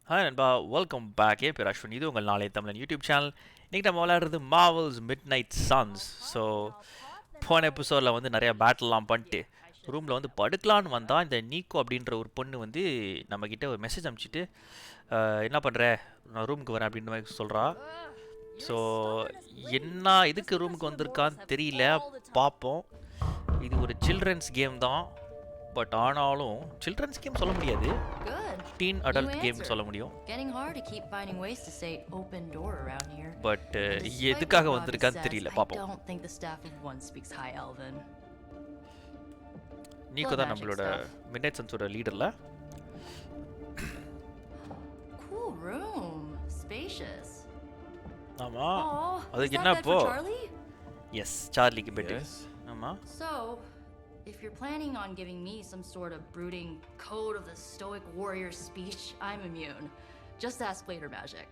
Hi நண்பா, welcome back. பேர் அஸ்வின். இது உங்கள் நாளைய தமிழன் யூடியூப் சேனல். இன்றைக்கி நம்ம விளையாடுறது marvels mid night sons. So போன எபிசோடில் வந்து நிறையா பேட்டில்லாம் பண்ணிட்டு ரூமில் வந்து படுக்கலான்னு வந்தால் இந்த நீக்கோ அப்படின்ற ஒரு பொண்ணு வந்து நம்மக்கிட்ட ஒரு மெசேஜ் அனுப்பிச்சிட்டு என்ன பண்ணுற, நான் ரூமுக்கு வரேன் அப்படின்ற மாதிரி சொல்கிறா. ஸோ என்ன இதுக்கு ரூமுக்கு வந்திருக்கான்னு தெரியல, பார்ப்போம். இது ஒரு சில்ட்ரன்ஸ் கேம் தான், பட் ஆனாலும் சில்ட்ரன்ஸ் கேம் சொல்ல முடியாது, டீன் அடல்ட் கேம் சொல்ல முடியும். பட் எதுக்காக வந்திருக்கான்னு தெரியல, பாப்போம். நீக்கோ தான் நம்மளோட மிட்நைட் சன்ஸோட லீடர்ல. ஆமா, அதுக்கு என்ன இப்போ? எஸ், சார்லிக்கு பெட். ஆமா. If you're planning on giving me some sort of brooding code of the stoic warrior speech, I'm immune. Just ask Later Magic.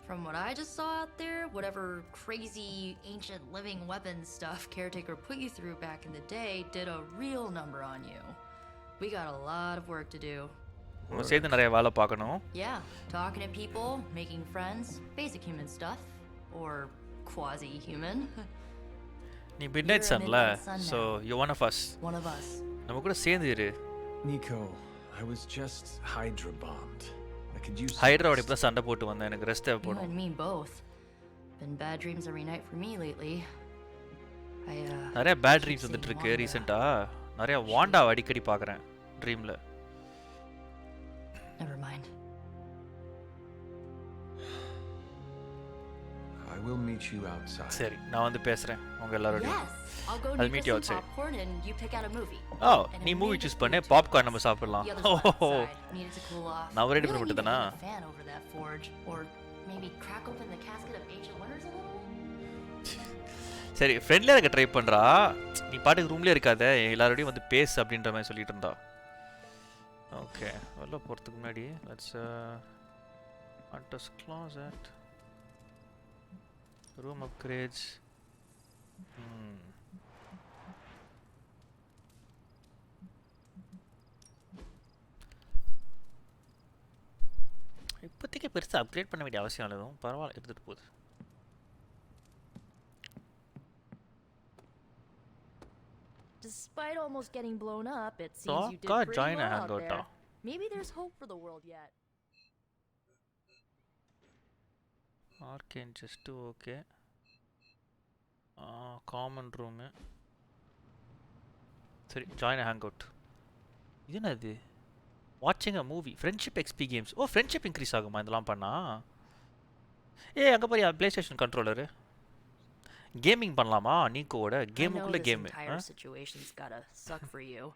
From what I just saw out there, whatever crazy ancient living weapons stuff Caretaker put you through back in the day did a real number on you. We got a lot of work to do. Yeah, talking to people, making friends, basic human stuff, or quasi-human. நீ midnight சன்ல, so you're one of us. நம்ம கூட சேர்ந்து இரு. Nico, I was just Hydra bombed. I could use Hydra ஓட இப்ப சண்டை போட்டு வந்தேன், எனக்கு ரெஸ்ட் தேவைப்படும். You and me both. Been bad dreams every night for me lately. நிறைய பேட் ட்ரீம்ஸ் வந்துட்டு இருக்கு ரீசன்ட்டா. நிறைய வாண்டா அடிக்கடி பார்க்கறேன் ட்ரீம்ல. Never mind. I will meet you outside. சரி, நான் வந்து பேசுறேன் உங்க எல்லாரோடையும். I'll meet you outside. Popcorn and you pick out a movie. Oh, நீ மூவி சூஸ் பண்ணு, பாப்கார்ன் நம்ம சாப்பிடலாம். நான் ரெடி பண்ணி விட்டதனா? Or maybe crack open the casket of ancient wonders a little. சரி, ஃப்ரெண்ட்லியா இருக்க ட்ரை பண்றா. நீ பாட்டுக்கு ரூம்லயே இருக்காத, எல்லாரோடையும் வந்து பேசு அப்படின்ற மாதிரி சொல்லிட்டு இருந்தா. ஓகே, வெளில போறதுக்கு முன்னாடி let's Hunter's Closet. Room upgrades. இப்போதைக்கு பெருசாக அப்கிரேட் பண்ண வேண்டிய அவசியம் இல்லதும், பரவாயில்ல, எடுத்துகிட்டு போகுது. Despite almost getting blown up, it seems you did pretty well out there. Maybe there's hope for the world yet. Arcane chest okay. Common room. Sorry, join a hangout. இது என்னது? Watching a movie. Friendship XP games. Oh, friendship increase ஆகுமா இதெல்லாம் பண்ணா? அங்க பாரு, PlayStation controller. Gaming பண்ணலாமா நீக்கோட? கேமுக்குள்ள game. Situation's gotta suck for you.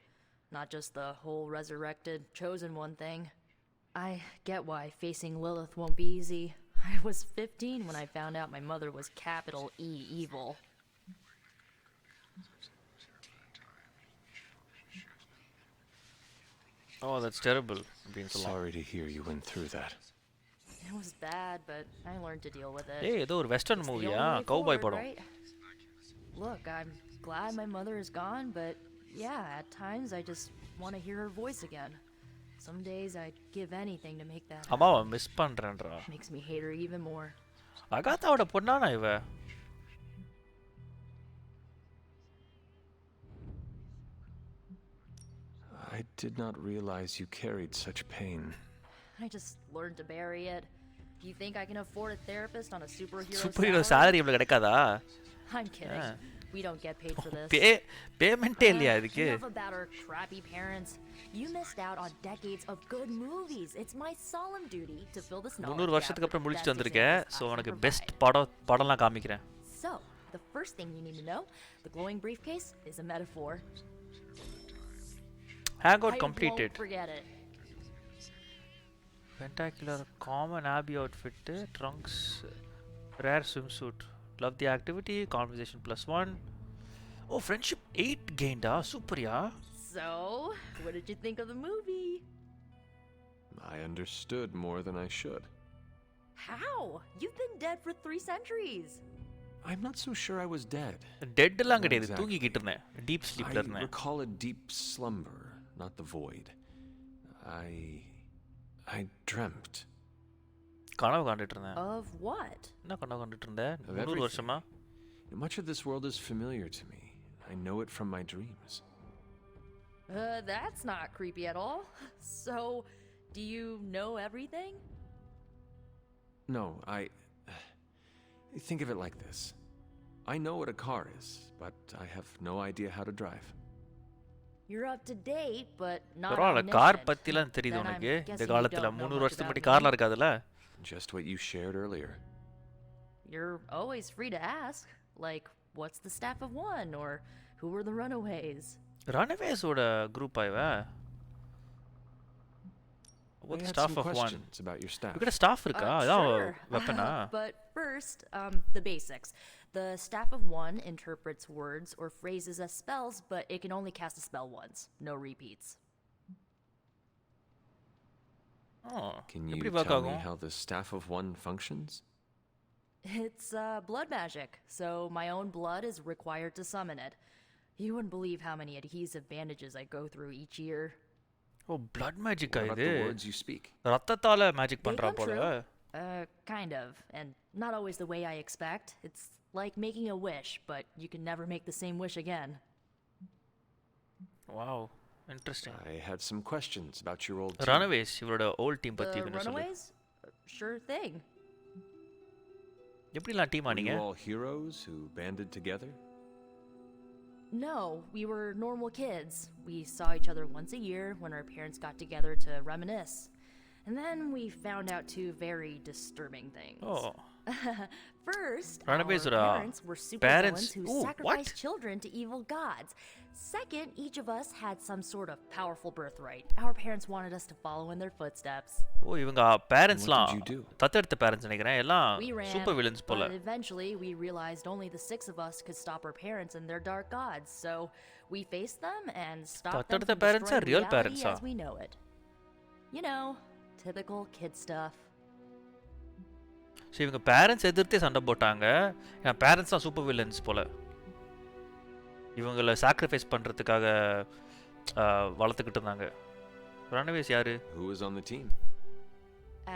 Not just the whole resurrected chosen one thing. I get why facing Lilith won't be easy. I was 15 when I found out my mother was capital E evil. Oh, that's terrible. Sorry to hear you went through that. It was bad, but I learned to deal with it. Hey, ஏதோ ஒரு western மூவியா? Cowboy படம். Look, I'm glad my mother is gone, but yeah, at times I just want to hear her voice again. Some days I'd give anything to make that. அம்மாவை miss பண்றேன்றா. Makes me hate her even more. அகாத்தாவோட பொண்ணானா இவ? I did not realize you carried such pain. I just learned to bury it. Do you think I can afford a therapist on a superhero salary இவ்வளவு கிடைக்காதா? I'm kidding. We don't get paid for this. Payment இல்லையா இதுக்கு? Enough about our crappy parents. You missed out on decades of good movies. It's my solemn duty to fill this knowledge. 300 வருஷத்துக்கு அப்புறம் முடிச்சிட்டு வந்திருக்க. So உனக்கு best படம்லாம் காமிக்கிறேன். So, the first thing you need to know, the glowing briefcase is a metaphor. Hangout completed. Forget it. Pentacular common Abby outfit, trunks, rare swimsuit. Love the activity, conversation +1. Oh, friendship 8 gained, super ya. So, what did you think of the movie? I understood more than I should. How? You've been dead for 3 centuries. I'm not so sure I was dead. Dead எல்லாம் கிடையாது, தூங்கிக்கிட்டு இருந்தேன். Deep sleepல இருந்தேன். I recall a deep slumber, not the void. I dreamt. கனவு காண்டுட்டு இருந்தேன். Of what? என்ன கனவு காண்டுட்டு இருந்தேன்? Of 300 everything. வருஷமா? Much of this world is familiar to me. I know it from my dreams. That's not creepy at all. So, do you know everything? No, think of it like this. I know what a car is, but I have no idea how to drive. You're up to date, but not பரவாயில்ல, car omniscient. பத்திலாம் தெரியுது Then I'm உனக்கு. இந்த guessing you காலத்துல don't know 300 much வருஷத்துக்கு about முன்னாடி me. கார்லாம் இருக்காதுல்ல? Just what you shared earlier. You're always free to ask. Like, what's the staff of one? Or who were the Runaways? ரனவேஸோட குரூப் இவ. I What had staff some of one? questions about your staff. உங்ககிட்ட staff இருக்கா? அதான் Sure. வெப்பனா? But first, the basics. The staff of one interprets words or phrases as spells, but it can only cast a spell once. No repeats. Can you எப்படி work tell me ஆகும்? how the staff of one functions? It's blood magic, so my own blood is required to summon it. You wouldn't believe how many adhesive bandages I go through each year. ஓ blood மேஜிக்கா What about இது? the words you speak? ரத்தத்தால magic They பண்றா come போல. true. Kind of, and not always the way I expect. It's like making a wish, but you can never make the same wish again. Wow, interesting. I had some questions about your old team. ரனவேஸ் இவரோட volt team பத்தி The கொஞ்சம் சொல்லு. Runaways? Sure thing. எப்படிலாம் team Were ஆனீங்க? you all heroes who banded together? No, we were normal kids. We saw each other once a year when our parents got together to reminisce. And then we found out two very disturbing things. Oh First, our Runaways are, parents were parents- supervillains who Ooh, sacrificed what? children to evil gods. Second, each of us had some sort of powerful birthright. Our parents wanted us to follow in their footsteps. ஓ இவங்க பேரண்ட்ஸ்லாம் What did you do? தத்தெடுத்த parents நினைக்கிறேன். எல்லாம் We ran, super villains போல. but eventually we realized only the 6 of us could stop our parents and their dark gods. So we faced them and stopped them தத்தெடுத்த from parents are destroying real reality parents, as we know it. You know, typical kid stuff. So இவங்க parents எதிர்த்தே சண்டை போட்டாங்க. என் parents தான் super villains போல. இவங்களை sacrifice பண்ணுறதுக்காக வளர்த்துக்கிட்டு இருந்தாங்க. ரனவேஸ் யாரு? Who was on the team?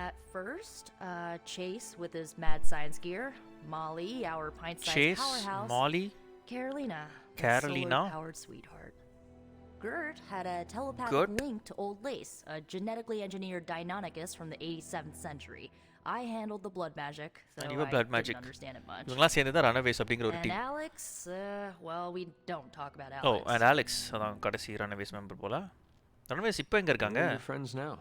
At first, Chase with his mad science gear, Molly, our pint-sized சேஸ், powerhouse, Molly, Carolina, Carolina. a solar-powered sweetheart. Gert had a telepathic Gert? link to Old Lace, a genetically engineered Deinonychus from the 87th century. I handled the blood magic, though And you were I blood didn't magic. understand it much. இவங்களாம் சேர்ந்து தான் ரனவேஸ் அப்படிங்கிற ஒரு And team. Alex, well, we don't talk about oh Alex. And Alex அதான் கடைசி ரனவேஸ் member போல. ரனவேஸ் இப்போ எங்க Who இருக்காங்க? are your friends now?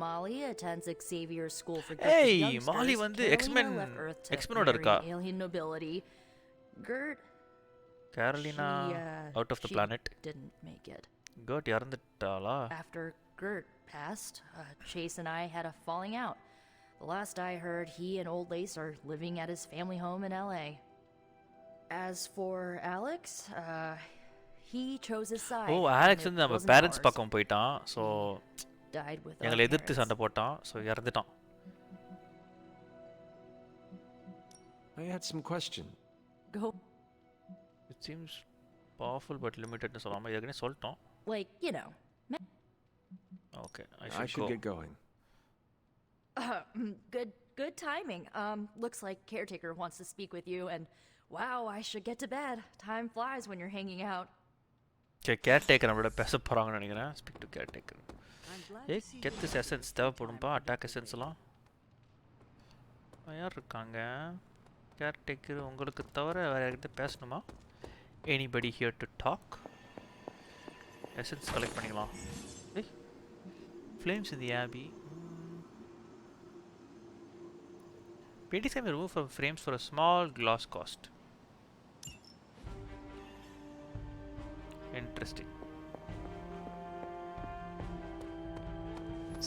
Molly attends Xavier's School for Gifted Hey, Youngsters. Molly வந்து Carolina X-Men left Earth to X-Men-ஓட marry இருக்கா? alien nobility. Gert, கேரளினா out of the she planet. didn't make it. கர்ட் இறந்துட்டாளா? After Gert passed, Chase and I had a falling out. The last I heard, he and Old Lace are living at his family home in LA. As for Alex, he chose his side. Oh and Alex it வந்து நம்ம wasn't parents ours. பக்கம் போயிட்டான். So Died with our எங்களை எதிர்த்து parents. சண்டை போட்டான். So இறந்துட்டான். I had some questions. Go, it seems powerful but லிமிட்டட்னு சொல்லாமல் ஏற்கனவே சொல்லிட்டோம். like, you know. Okay I I should should get going. Good timing. Looks like caretaker wants to speak with you, and wow, I should get to bed. Time flies when you're hanging out. சரி caretaker நம்மளோட பேச போகிறாங்கன்னு நினைக்கிறேன். Speak to caretaker. ஏய் get this essence தேவைப்படும்பா. Attack எசன்ஸ்லாம் யார் இருக்காங்க? கேர்டேக்கர் உங்களுக்கு தவிர வேறு யார்கிட்ட பேசணுமா? Anybody here to talk? Essence collect பண்ணிக்கலாம். ஏய் flames in the abbey. Paintings can be removed from frames for a small gloss cost. Interesting.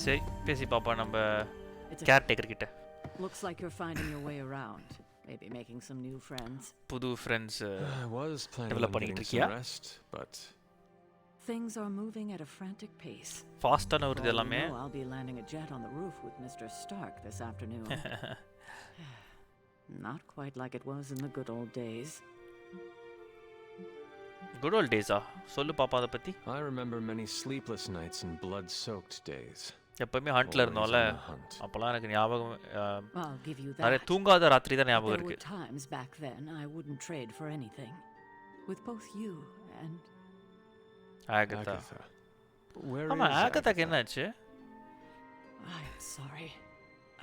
சரி பேசி பாப்பா நம்ம கேர்டேக்கர் கிட்ட. Looks like you're finding your way around. Maybe making some new friends. புது friends I was planning develop on பண்ணிட்டு getting இருக்கியா? some rest, but Things are moving at a frantic pace. ஃபாஸ்டான For வருது all you எல்லாமே. know, I'll be landing a jet on the roof with Mr. Stark this afternoon. Not quite like it was in the good old days. Good old டேஸா? சொல்லு பாப்பா அதை பற்றி. I remember many sleepless nights and blood-soaked days. எப்பவுமே ஹண்ட்ல Always இருந்தோம்ல, on the hunt. அப்போலாம் எனக்கு ஞாபகம் I'll give you நிறைய that. தூங்காத ராத்திரி தான் But ஞாபகம் there were இருக்கு. times back then I wouldn't trade for anything. With both you and ஆகத்தா. Agatha. Where ஆமா, is ஆகத்தாக்கு Agatha? என்னாச்சு? I'm sorry.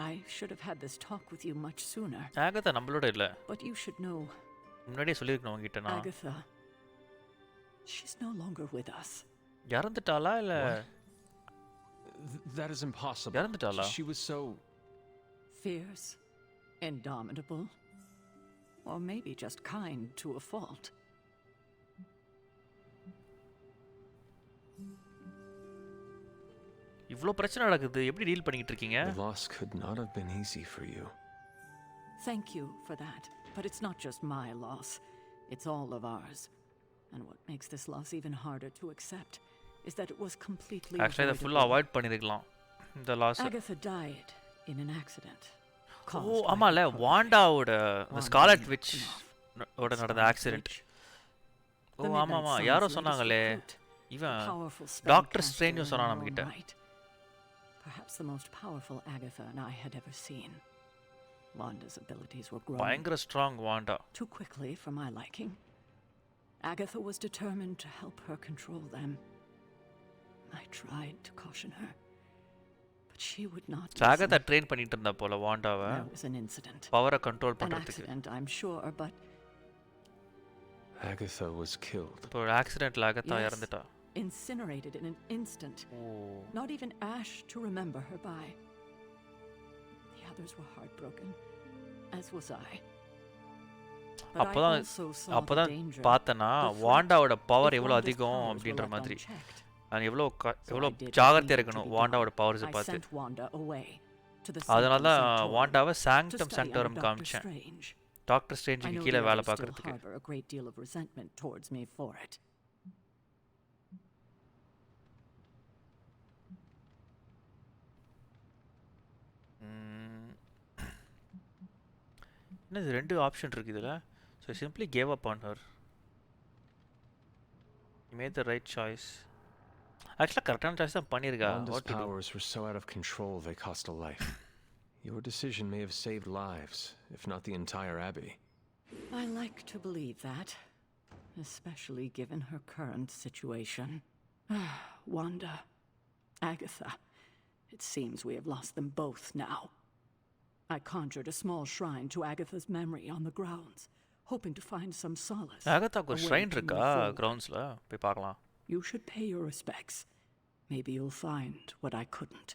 I should have had this talk with you much sooner. ஆகத்தா நம்மளோட இல்ல. But you should know, முன்னாடியே சொல்லியிருக்கணும் உங்ககிட்ட நான். Agatha, she's no longer with us. இறந்துட்டாளா இல்ல That is impossible. இறந்துட்டாளா? She was so... Fierce, indomitable, or maybe just kind to a fault. இவ்ளோ பிரச்சனை நடக்குது, எப்படி டீல் பண்ணிட்டு இருக்கீங்க? The loss could not have been easy for you. Thank you for that. But it's not just my loss. It's all of ours. And what makes this loss even harder to accept is that it was completely actually இதை ஃபுல்லா avoidable. Avoid பண்ணிருக்கலாம் இந்த loss. Agatha died in an accident. Oh caused by ஆமால, her power. வாண்டாவோட அந்த Wanda Scarlet knew Witch enough. ஓட நடந்த Scarlet accident. Witch, oh the ஆமா Midnight ஆமா, Sun's யாரோ latest சொன்னாங்களே, recruit, இவன் powerful doctor spellcaster strange in சொன்னா her நம்ம own கிட்ட. right. Perhaps the most powerful Agatha and I had ever seen. Wanda's abilities were growing பயங்கர strong Wanda. too quickly for my liking. Agatha was determined to help her control them. I tried to caution her, but she would not ஆகத்தா listen. Train பண்ணிட்டு இருந்தா போல வாண்டாவை There was an incident. பவரை control An பண்றதுக்கு. accident, I'm sure, but Agatha was killed. இப்போ ஆக்சிடென்ட்ல Agatha Yes. இறந்துட்டா. incinerated in an instant. Oh Not even ash to remember her by. The others were heartbroken, as was I. But I அப்பதான் also saw the அப்பதான் danger. பார்த்தனா the threat, வாண்டாவோட power if எவ்வளவு Wanda's அதிகம் powers were அப்படின்ற left மாதிரி. unchecked. அது எவ்வளோ So எவ்வளோ I did what ஜாகிரதையா needed to இருக்கணும் be வாண்டாவோட done. பவர்ஸ் I பார்த்து. sent Wanda away to the அதனால Sanctum தான் Sanctorum வாண்டாவை to சாங்டம் study சாங்டோரம் under Dr. காமிச்சேன். Strange. டாக்டர் I ஸ்ட்ரேஞ்சுக்கு know கீழே the வேலை others still பார்க்கறதுக்கு. harbor a great deal of resentment towards me for it. என்னது ரெண்டு option இருக்கு இதுல. So simply gave up on her. You made the right choice. ஆக்சுவலாக கரெக்டான சாய்ஸ் தான் பண்ணியிருக்கா. Wanda's what to to. powers were so out of control they cost a life. Your decision may have saved lives, if not the entire abbey. I like to believe that, especially given her current situation. Wanda, Agatha, it seems we have lost them both now. I conjured a small shrine to Agatha's memory on the grounds, hoping to find some solace. ஆகத்தாக்கு ஒரு a way shrine to இருக்கா move forward. கிரவுண்ட்ஸில், போய் பார்க்கலாம். You should pay your respects. Maybe you'll find what I couldn't.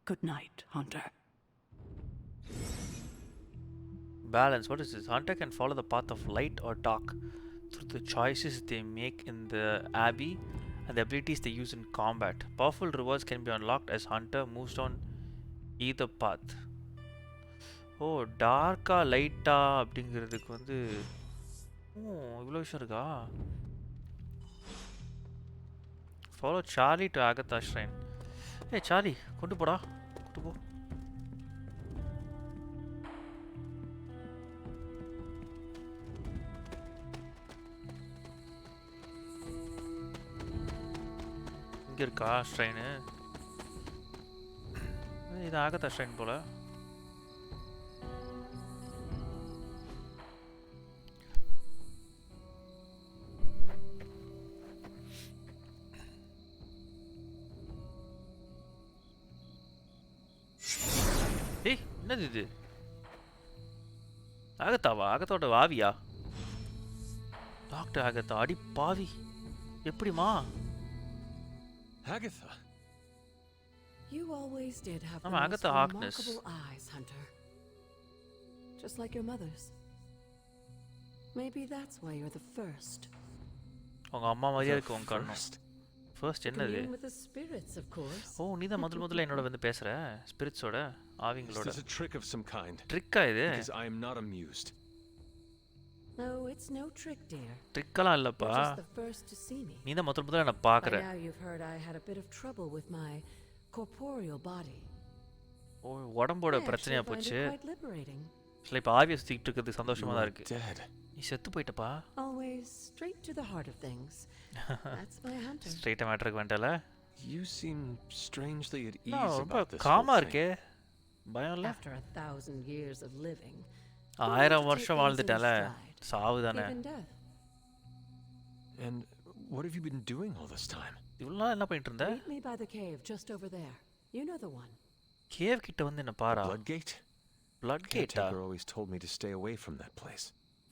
Good night, Hunter. Balance, what is this? Hunter can follow the path of light or dark through the choices they make in the abbey and the abilities they use in combat. Powerful rewards can be unlocked as Hunter moves on either path. ஓ டார்க்கா லைட்டா அப்படிங்கிறதுக்கு வந்து ஓ இவ்வளோ விஷயம் இருக்கா. Follow Charlie to Agatha shrine. ஏ Charlie கொண்டு போடா, கொண்டு போ. இங்கே இருக்கா ஷ்ரைனு? இது ஆகத்தா ஷ்ரைன் போல. ஏய் என்னது இது? ஆகத்தாவா? ஆகத்தோட வாவியா? டாக்டர் ஆகத்தா அடி பாவி, எப்படிமா? Agatha! You always did have the I'm most Agatha Harkness. remarkable eyes, Hunter. Just like your mother's. Maybe that's why you're the first. உங்க அம்மா மாதிரியே இருக்கு உங்க கண்ணு. First? ஃபர்ஸ்ட் என்னது? Commune with the spirits, of course. ஓ நீ தான் முதல்ல என்னோட வந்து பேசுற ஸ்பிரிட்ஸோட, This ஆவிங்களோட. is a trick of some kind. ட்ரிக்கா இது? Because I am not amused. No, it's no trick, dear. ட்ரிக்கெல்லாம் You're இல்லப்பா. just the first to see me. நீ தான் முதல்ல என்ன பார்க்குற. By now you've heard I had a bit of trouble with my corporeal body. ஓ உடம்போட I actually பிரச்சனையா find போச்சு. it quite liberating. இல்லை இப்போ ஆவியை சுற்றிக்கிட்டு இருக்கிறது You சந்தோஷமா தான் are இருக்கு. dead. நீ செத்து போயிட்டப்பா. Always straight to the heart of things. That's my Hunter. ஸ்ட்ரெயிட்டாக மேட்ருக்கு வந்துட்டல. You seem strangely at No, ease ரொம்ப about this காமா whole இருக்கே. thing. பயம் இல்ல. After 1,000 years of living, 1000 வருஷம் வாழ்ந்துட்டல. சாவு தானே. even death. And what have you been doing all this time? இவ்வளவு நாள் என்ன பண்ணிட்டு இருந்த? Meet me by the cave just over there. You know the one. Cave கிட்ட வந்து என்ன பாரா? Bloodgate? Blood gate. Caretaker always told me to stay away from that place.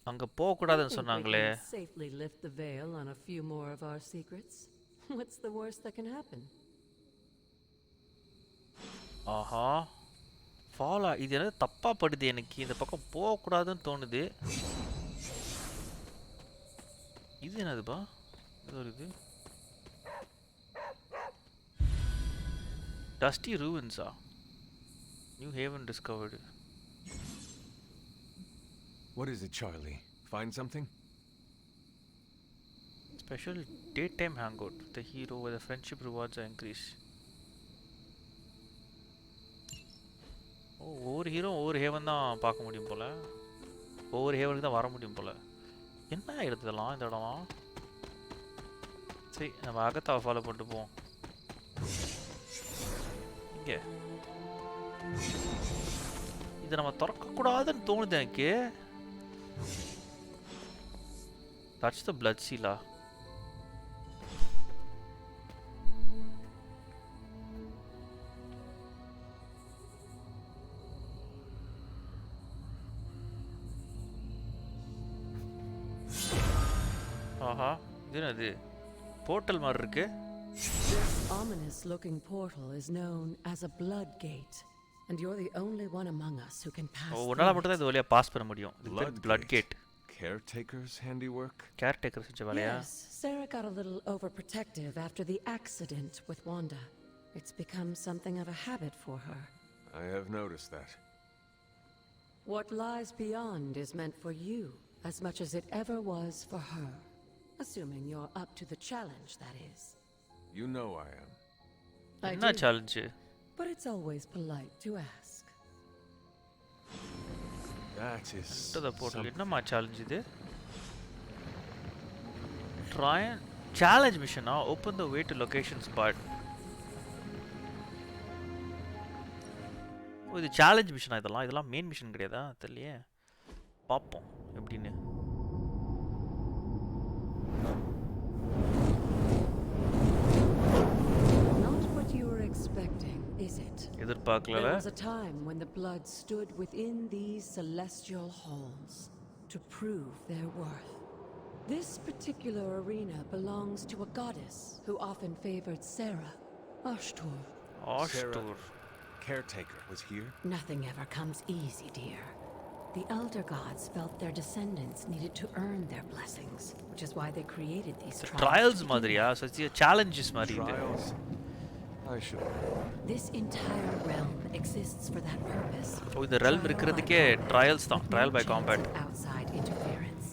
அங்க போக கூடாதுன்னு Think we சொன்னாங்களே. can safely lift the veil on a few more of our secrets. What's the worst that can happen? ஆஹா. ஃபாலா இது என்ன தப்பா படுது எனக்கு. இந்த பக்கம் போக கூடாதுன்னு தோணுது. இது என்னதுப்பா? இது ஒரு இது. Dusty ruins. New haven discovered. What is it, Charlie? Find something? Special daytime hangout with the hero where the friendship rewards are increased. ஒவ்வொரு ஹீரோ ஒவ்வொரு ஹேவன் தான் பார்க்க முடியும் போல. ஒவ்வொரு ஹேவனுக்கு தான் வர முடியும் போல. என்ன எடுத்ததெல்லாம் இந்த இடம்லாம்? சரி நம்ம அகத்தாவை ஃபாலோ பண்ணிட்டு போவோம். இங்கே இதை நம்ம திறக்கக்கூடாதுன்னு தோணுது எனக்கு. That's the blood seal. ஆஹா இது என்னது? போர்ட்டல் மாதிரி இருக்கு. This ominous-looking portal is known as a blood gate, and you're the only one among us who can pass உன்னால through மட்டும் தான் it. இது வழியா பாஸ் பண்ண முடியும். இது blood gate. Caretaker's handiwork? Caretaker செஞ்ச வேலையா? Yes, Sarah got a little overprotective after the accident with Wanda. It's become something of a habit for her. I have noticed that. What lies beyond is meant for you as much as it ever was for her. Assuming you're up to the challenge, that is. You know I am. I என்ன do, challenge? but it's always polite to ask. That is the portal. something. என்னமா challenge இது? Try and challenge mission. Open the way to location spot. இது challenge மிஷனா இதெல்லாம் main mission கிடையாதா? தெரியலையே. பார்ப்போம் எப்படின்னு. Not what you were expecting, is it? எதிர்பார்க்கல. There was a time when the blood stood within these celestial halls to prove their worth. This particular arena belongs to a goddess who often favored Sarah, Ashtur. ஆஷ்டூர். Caretaker was here? Nothing ever comes easy, dear. The elder gods felt their descendants needed to earn their blessings, which is why they created these trials. Trials to begin மாதிரியா? with. So it's challenges மாதிரி இது. Trials? I should. This entire realm exists for that purpose. இந்த realm Trial இருக்கிறதுக்கே by combat, trials தான். with trial no by chance combat. of outside interference.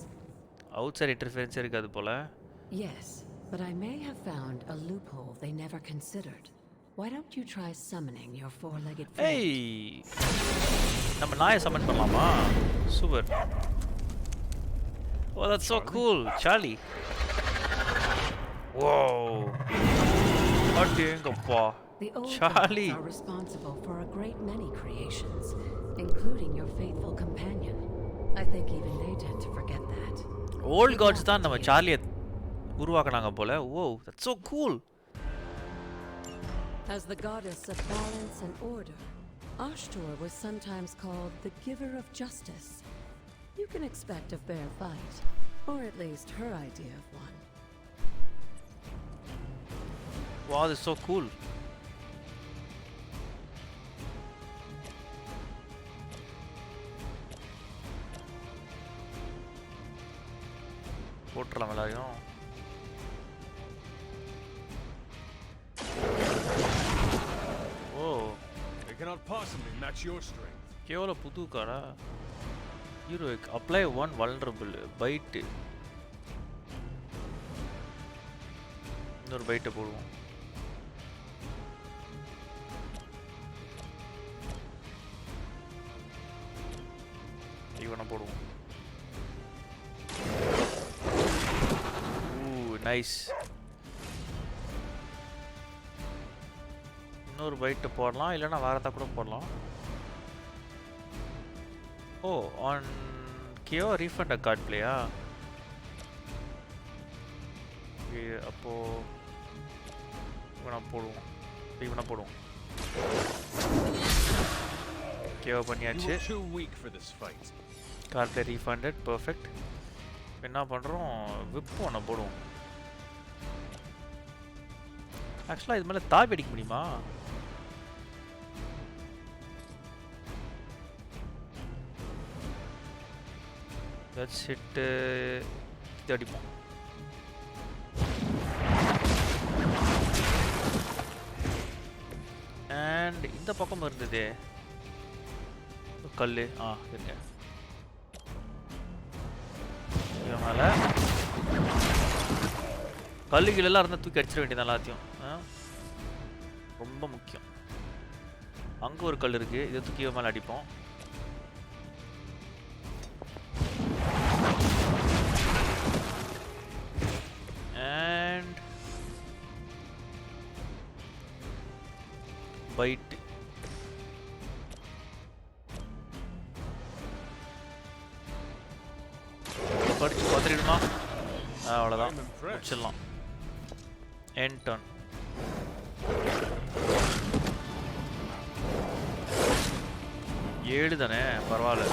Outside interference இருக்காது போல. Yes, but I may have found a loophole they never considered. Why don't you try summoning your four-legged friend? ஏய் நம்ம நாயை summon பண்ணலாமா? Super. Oh, that's so cool. Charlie. Whoa. அடேங்கப்பா. The old Charlie. gods are responsible for a great many creations, including your faithful companion. I think even they tend to forget that. Old gods தான் நம்ம சார்லியை உருவாக்குனாங்க போல. Whoa, that's so cool. As the goddess of balance and order, Ashtur was sometimes called the giver of justice. You can expect a fair fight, or at least her idea of one. Wow, this is so cool. போட்டுறலாம் எல்லாரையும். ஓ They cannot possibly match your strength. கேவல புது காரா? Heroic apply one vulnerable fight. இன்னொரு பைட்டை போடுவோம். இவனை போடுவோம். Nice. இன்னொரு பைட்டு போடலாம், இல்லைன்னா வேறு எதாவது கூட போடலாம். ஓ, ஆன் கியோ ரீஃபண்ட் அ கார்ட் பிளேயா? அப்போது இவனை போடுவோம், இவனை போடுவோம். கியோ பண்ணியாச்சு. Card play refunded, perfect. என்ன பண்ணுறோம், விப்பு ஒன்று போடுவோம். ஆக்சுவலாக இது மேலே தாவி அடிக்க முடியுமா? லெட்ஸ் ஹிட் இது அடிப்போம். அண்ட் இந்த பக்கம் இருந்ததே கல். இருங்க, இவன் மேலே கல்லுகள் எல்லாம் இருந்தால் தூக்கி அடிச்சிட வேண்டியது எல்லாத்தையும். ரொம்ப முக்கியம். அங்கே ஒரு கல் இருக்குது, இதை தூக்கி இவன் மேலே அடிப்போம். And byte. படிச்சு பார்த்துடுமா? அவ்வளோதான், முடிச்சிடலாம். என் டர்ன். ஏழு தானே, பரவாயில்ல.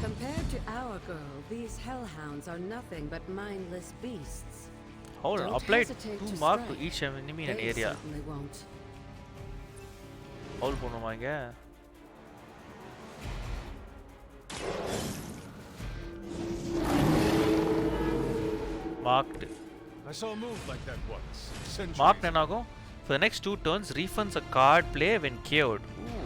Compared to our girl, these hellhounds are nothing but mindless beasts. Hold on, Don't apply hesitate 2 to mark to strike. each enemy in an They area. certainly won't. Hold பண்ணுமா இங்க? Marked. I saw a move like that once. Marked என்னாகும்? For the next 2 turns, refunds a card play when KO'd. Ooh.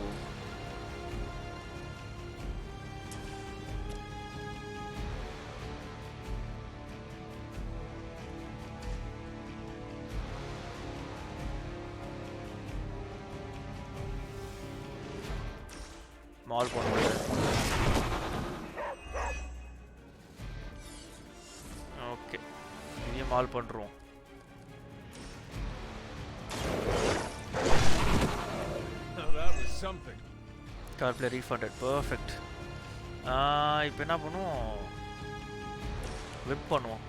Mall பண்ணுறது. Okay, இதையும் mall பண்ணுறோம். Card play refunded, perfect. இப்போ என்ன பண்ணுவோம், web பண்ணுவோம்.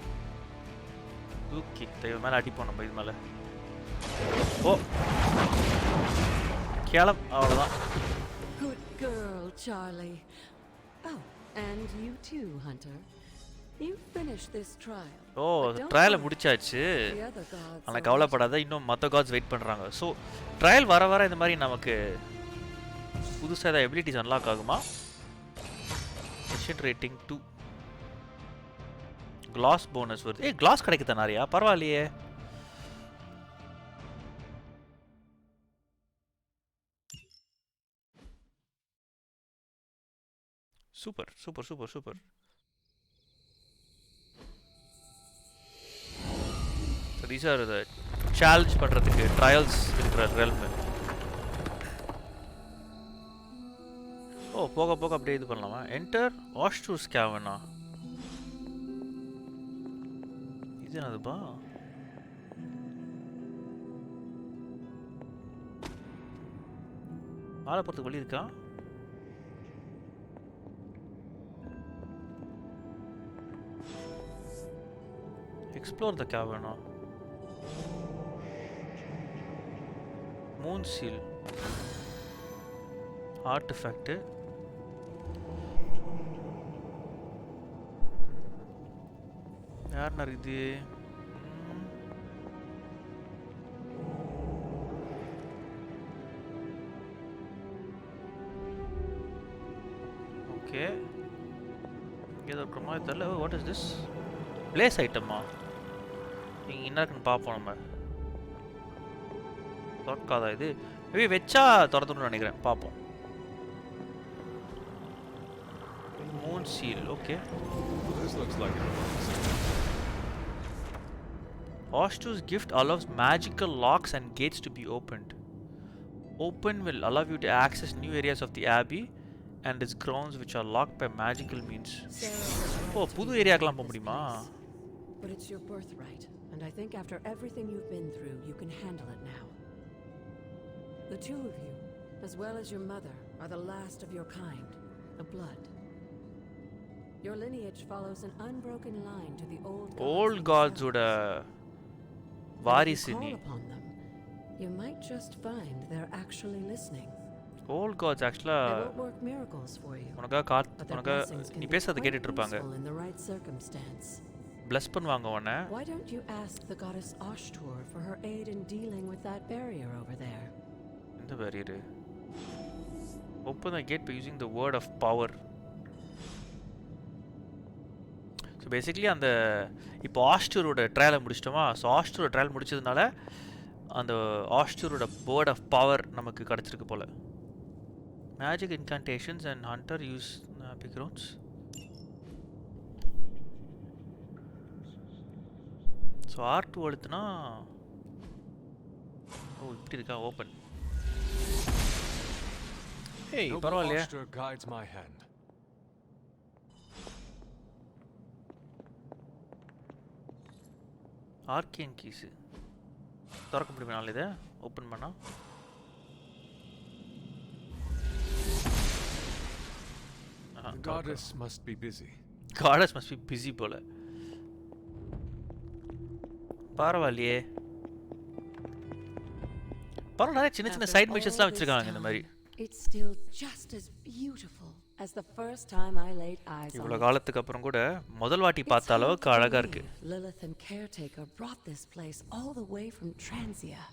தூக்கி இது மேலே அடிப்போம் நம்ம. இது மேலே ஓ கேளம், அவ்வளோதான். Good girl, Charlie. Oh, and you too, Hunter. You finished this trial. ஓ, ட்ரையலை முடிச்சாச்சு. ஆனால் கவலைப்படாத, இன்னும் மற்ற காட்ஸ் வெயிட் பண்ணுறாங்க. ஸோ ட்ரையல் வர வர இந்த மாதிரி நமக்கு புதுசாக ஏதாவது எபிலிட்டிஸ் அன்லாக் ஆகுமா? மிஷன் ரேட்டிங் 2, கிளாஸ் போனஸ் வருது. கிளாஸ் கிடைக்குதா நிறையா? பரவாயில்லையே. Super super super super. these are the challenge பண்றதுக்கு ட்ரையல்ஸ் இருக்கிற realm. ஓ, போக போக அப்படியே இது பண்ணலாமா? என்டர் ஆஸ்ட்ரூஸ் கேவனா. இது என்னதுப்பா? மேலே போகிறதுக்கு வழி இருக்கா? Explore the cavern. Moon seal. Artifact. யார் இது? ஓகே, ஏதோ ஒரு மாதிரி தெரியல. What is this? பிளேஸ் ஐட்டமா? இங்கே என்ன இருக்குன்னு பார்ப்போம். நம்ம திறக்காதா இது? மேபி வச்சா திறந்துன்னு நினைக்கிறேன், பார்ப்போம். Moon seal. Okay, Oshtu's gift allows magical locks and gates to be opened. Open will allow you to access new areas of the abbey and its grounds which are locked by magical means. Oh, புது ஏரியாக்கெல்லாம் போக முடியுமா? But it's your birthright, and and I think after everything you've been through, you can handle it now. The two of you, as well as your mother, are the last of your kind, the blood. Your lineage follows an unbroken line to the old gods oda வாரிசு நீ. upon them, you might just find they're actually listening. old gods actually They won't work miracles for you. உனக்கு நீ பேசுறத கேட்டுட்டு இருப்பாங்க. In the right circumstance. bless பண்ணுவாங்க உன்னை. Why don't you ask the goddess Ashtur for her aid in dealing with that barrier over there? இந்த barrier. Open the gate by using the word of power. So basically அந்த இப்போ ஆஸ்டரோட ட்ரையலை முடிச்சிட்டோமா. So ஆஸ்டரோட trial முடிச்சதுனால அந்த ஆஸ்டரோட word of power நமக்கு கிடச்சிருக்கு போல். Magic incantations and hunter use backgrounds. So R2 அழுத்துனா ஓ இப்படி இருக்கா ஓப்பன். ஏய் பரவாயில்லையே. guides my hand. Arcane keys திறக்க முடியுமா இதை ஓப்பன் பண்ணா? The goddess must be busy. goddess must be busy போல. பரவாயில்லையே. பரவாயில்ல சின்ன சின்ன சைட் மிஷன்ஸ்லாம் வச்சிருக்காங்க இந்த மாதிரி. It's still just as beautiful as the first time I laid eyes on it. இவ்வளவு காலத்துக்கு அப்புறம் கூட முதல் வாட்டி பார்த்த அளவுக்கு அழகா இருக்கு. Lilith and Caretaker brought this place all the way from Transia.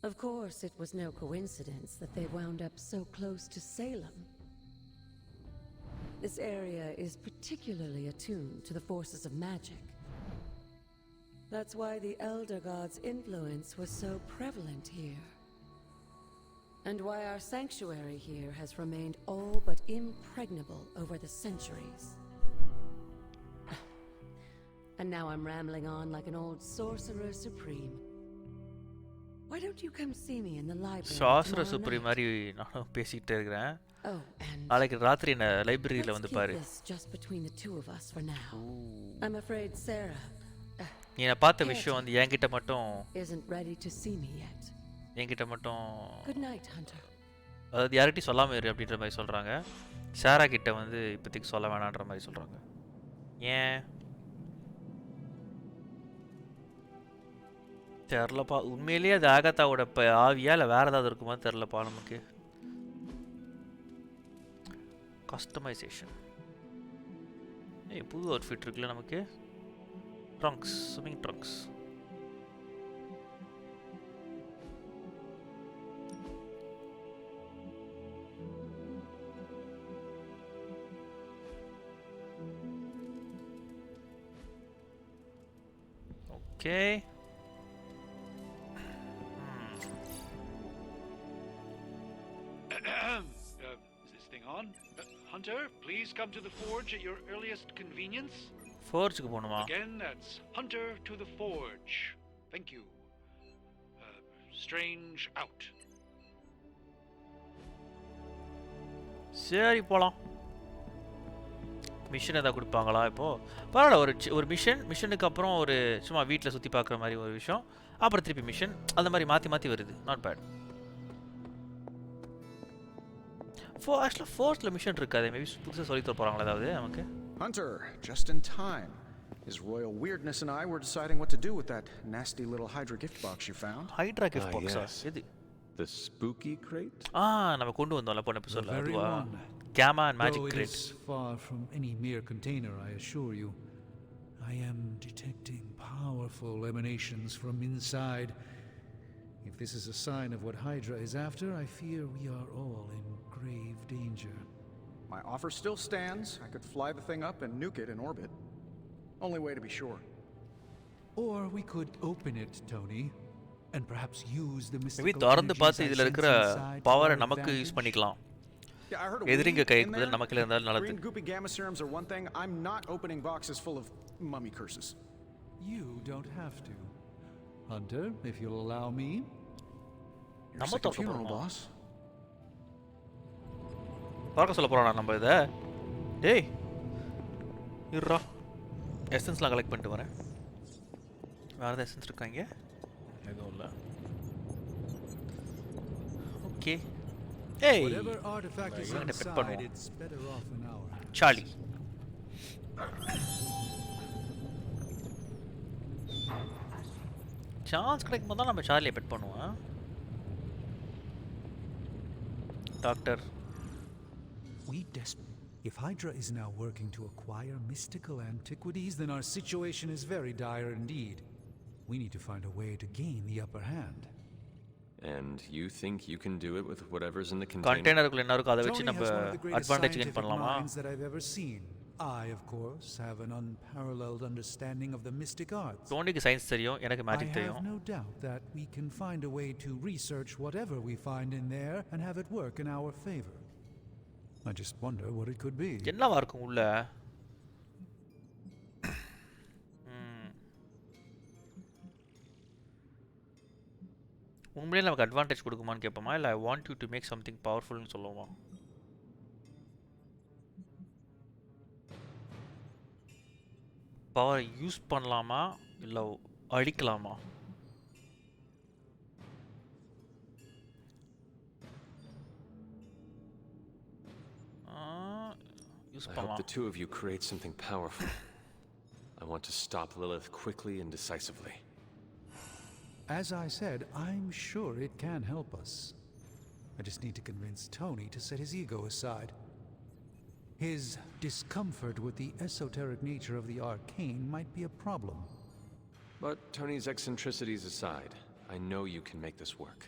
Of course, it was no coincidence that they wound up so close to Salem. This area is particularly attuned to the forces of magic. That's why the Elder God's influence was so prevalent here. And why our sanctuary here has remained all but impregnable over the centuries. And now I'm rambling on like an old sorcerer supreme. Why don't you come see me in the library? sorcerer supreme மாதிரி நான் பேசிட்டே இருக்கேன். Oh, and நாளைக்கு ராத்திரி என்ன லைப்ரரியில வந்து பாரு. just between the two of us for now. I'm afraid Sarah நீ என்ன பார்த்த விஷயம் வந்து என்கிட்ட மட்டும் isn't ready to see me yet. என்கிட்ட மட்டும் Good night, Hunter. அதாவது யார்கிட்டையும் சொல்லாம இரு அப்படின்ற மாதிரி சொல்றாங்க. சாரா கிட்ட வந்து இப்போதைக்கு சொல்ல வேணான்ற மாதிரி சொல்றாங்க. ஏன் தெரிலப்பா. உண்மையிலேயே அது ஆகத்தாவோட ஆவியா இல்லை வேற ஏதாவது இருக்குமா தெரிலப்பா நமக்கு. கஸ்டமைசேஷன் புது அவுட்ஃபிட் இருக்குல்ல நமக்கு. Trunks swimming Trunks. Okay. Is this thing on? Hunter, please come to the forge at your earliest convenience. Forge-க்கு போணுமா? Again, that's Hunter to the forge. Thank you. Strange out. சரி போலாம். மிஷன் ஏதாவது கொடுப்பாங்களா இப்போ? பரவாயில்ல ஒரு மிஷனுக்கு அப்புறம் ஒரு சும்மா வீட்டில் சுற்றி பார்க்குற மாதிரி ஒரு விஷயம், அப்புறம் திருப்பி மிஷன், அந்த மாதிரி மாற்றி மாற்றி வருது. Not bad. ஆக்சுவலாக ஃபோர்த்தில் மிஷன் இருக்காது. மேபி புதுசாக சொல்லி தர போகிறாங்களா ஏதாவது நமக்கு? Hunter, just in time. His royal weirdness and I were deciding what to do with that nasty little Hydra gift box you found. Hydra gift box? எது? The spooky crate? நம்ம கொண்டு வந்தோம்ல போன எபிசோட்ல. அதுவா? Gamma and magic crate. Though it is far from any mere container, I assure you. I am detecting powerful emanations from inside. If this is a sign of what Hydra is after, I fear we are all in grave danger. My offer still stands. I could fly the thing up and nuke it in orbit. Only way to be sure. Or we could open it, Tony, and perhaps use the mystical maybe திறந்து பார்த்து இதுல இருக்கிற பவரை நமக்கு use பண்ணிக்கலாம். Yeah, I heard எதிரிங்க கைக்கு பதில் நமக்குல இருந்தாலும் நல்லது. Green goopy gamma serums are one thing. I'm not opening boxes full of mummy curses. You don't have to. Hunter, if you'll allow me. Your second funeral, boss. பார்க்க சொல்ல போறோம் நம்ம இத. டேய் இருடா. எசன்ஸ்லாம் கலெக்ட் பண்ணிட்டு வரேன். வேறு ஏதாவது எசன்ஸ் இருக்காங்க? எதுவும் இல்லை. ஓகே. ஏய் Whatever artifact is இவங்கிட்ட பெட் inside, பண்ணுவோம். it's better off in our hands. Charlie. Chance கிடைக்கும் போது தான் நம்ம சார்லியை பெட் பண்ணுவோம். Doctor. We If Hydra is now working to acquire mystical antiquities, then our situation is very dire indeed. We need to find a way to gain the upper hand. And you think you can do it with whatever's in the container? கண்டெய்னருக்குள்ள என்ன இருக்கோ அதை வச்சு Tony நம்ம has one of the greatest advantage gain scientific பண்ணலாமா? minds that I've ever seen. I, of course, have an unparalleled understanding of the mystic arts. டோனிக்கு science தெரியும், எனக்கு I magic have தெரியும். no doubt that we can find a way to research whatever we find in there and have it work in our favor. I just wonder what it could be. என்னவா இருக்கும் உள்ள? உண்மையிலே நமக்கு advantage கொடுக்குமான்னு கேட்போமா, இல்லை I want you to make something பவர்ஃபுல்னு சொல்லுவோமா? பவர் யூஸ் பண்ணலாமா இல்லை அழிக்கலாமா? யூஸ் I hope பண்ணலாம். the two of you create something powerful. I want to stop Lilith quickly and decisively. As I said, I'm sure it can help us. I just need to convince Tony to set his ego aside. His discomfort with the esoteric nature of the arcane might be a problem. But Tony's eccentricities aside, I know you can make this work.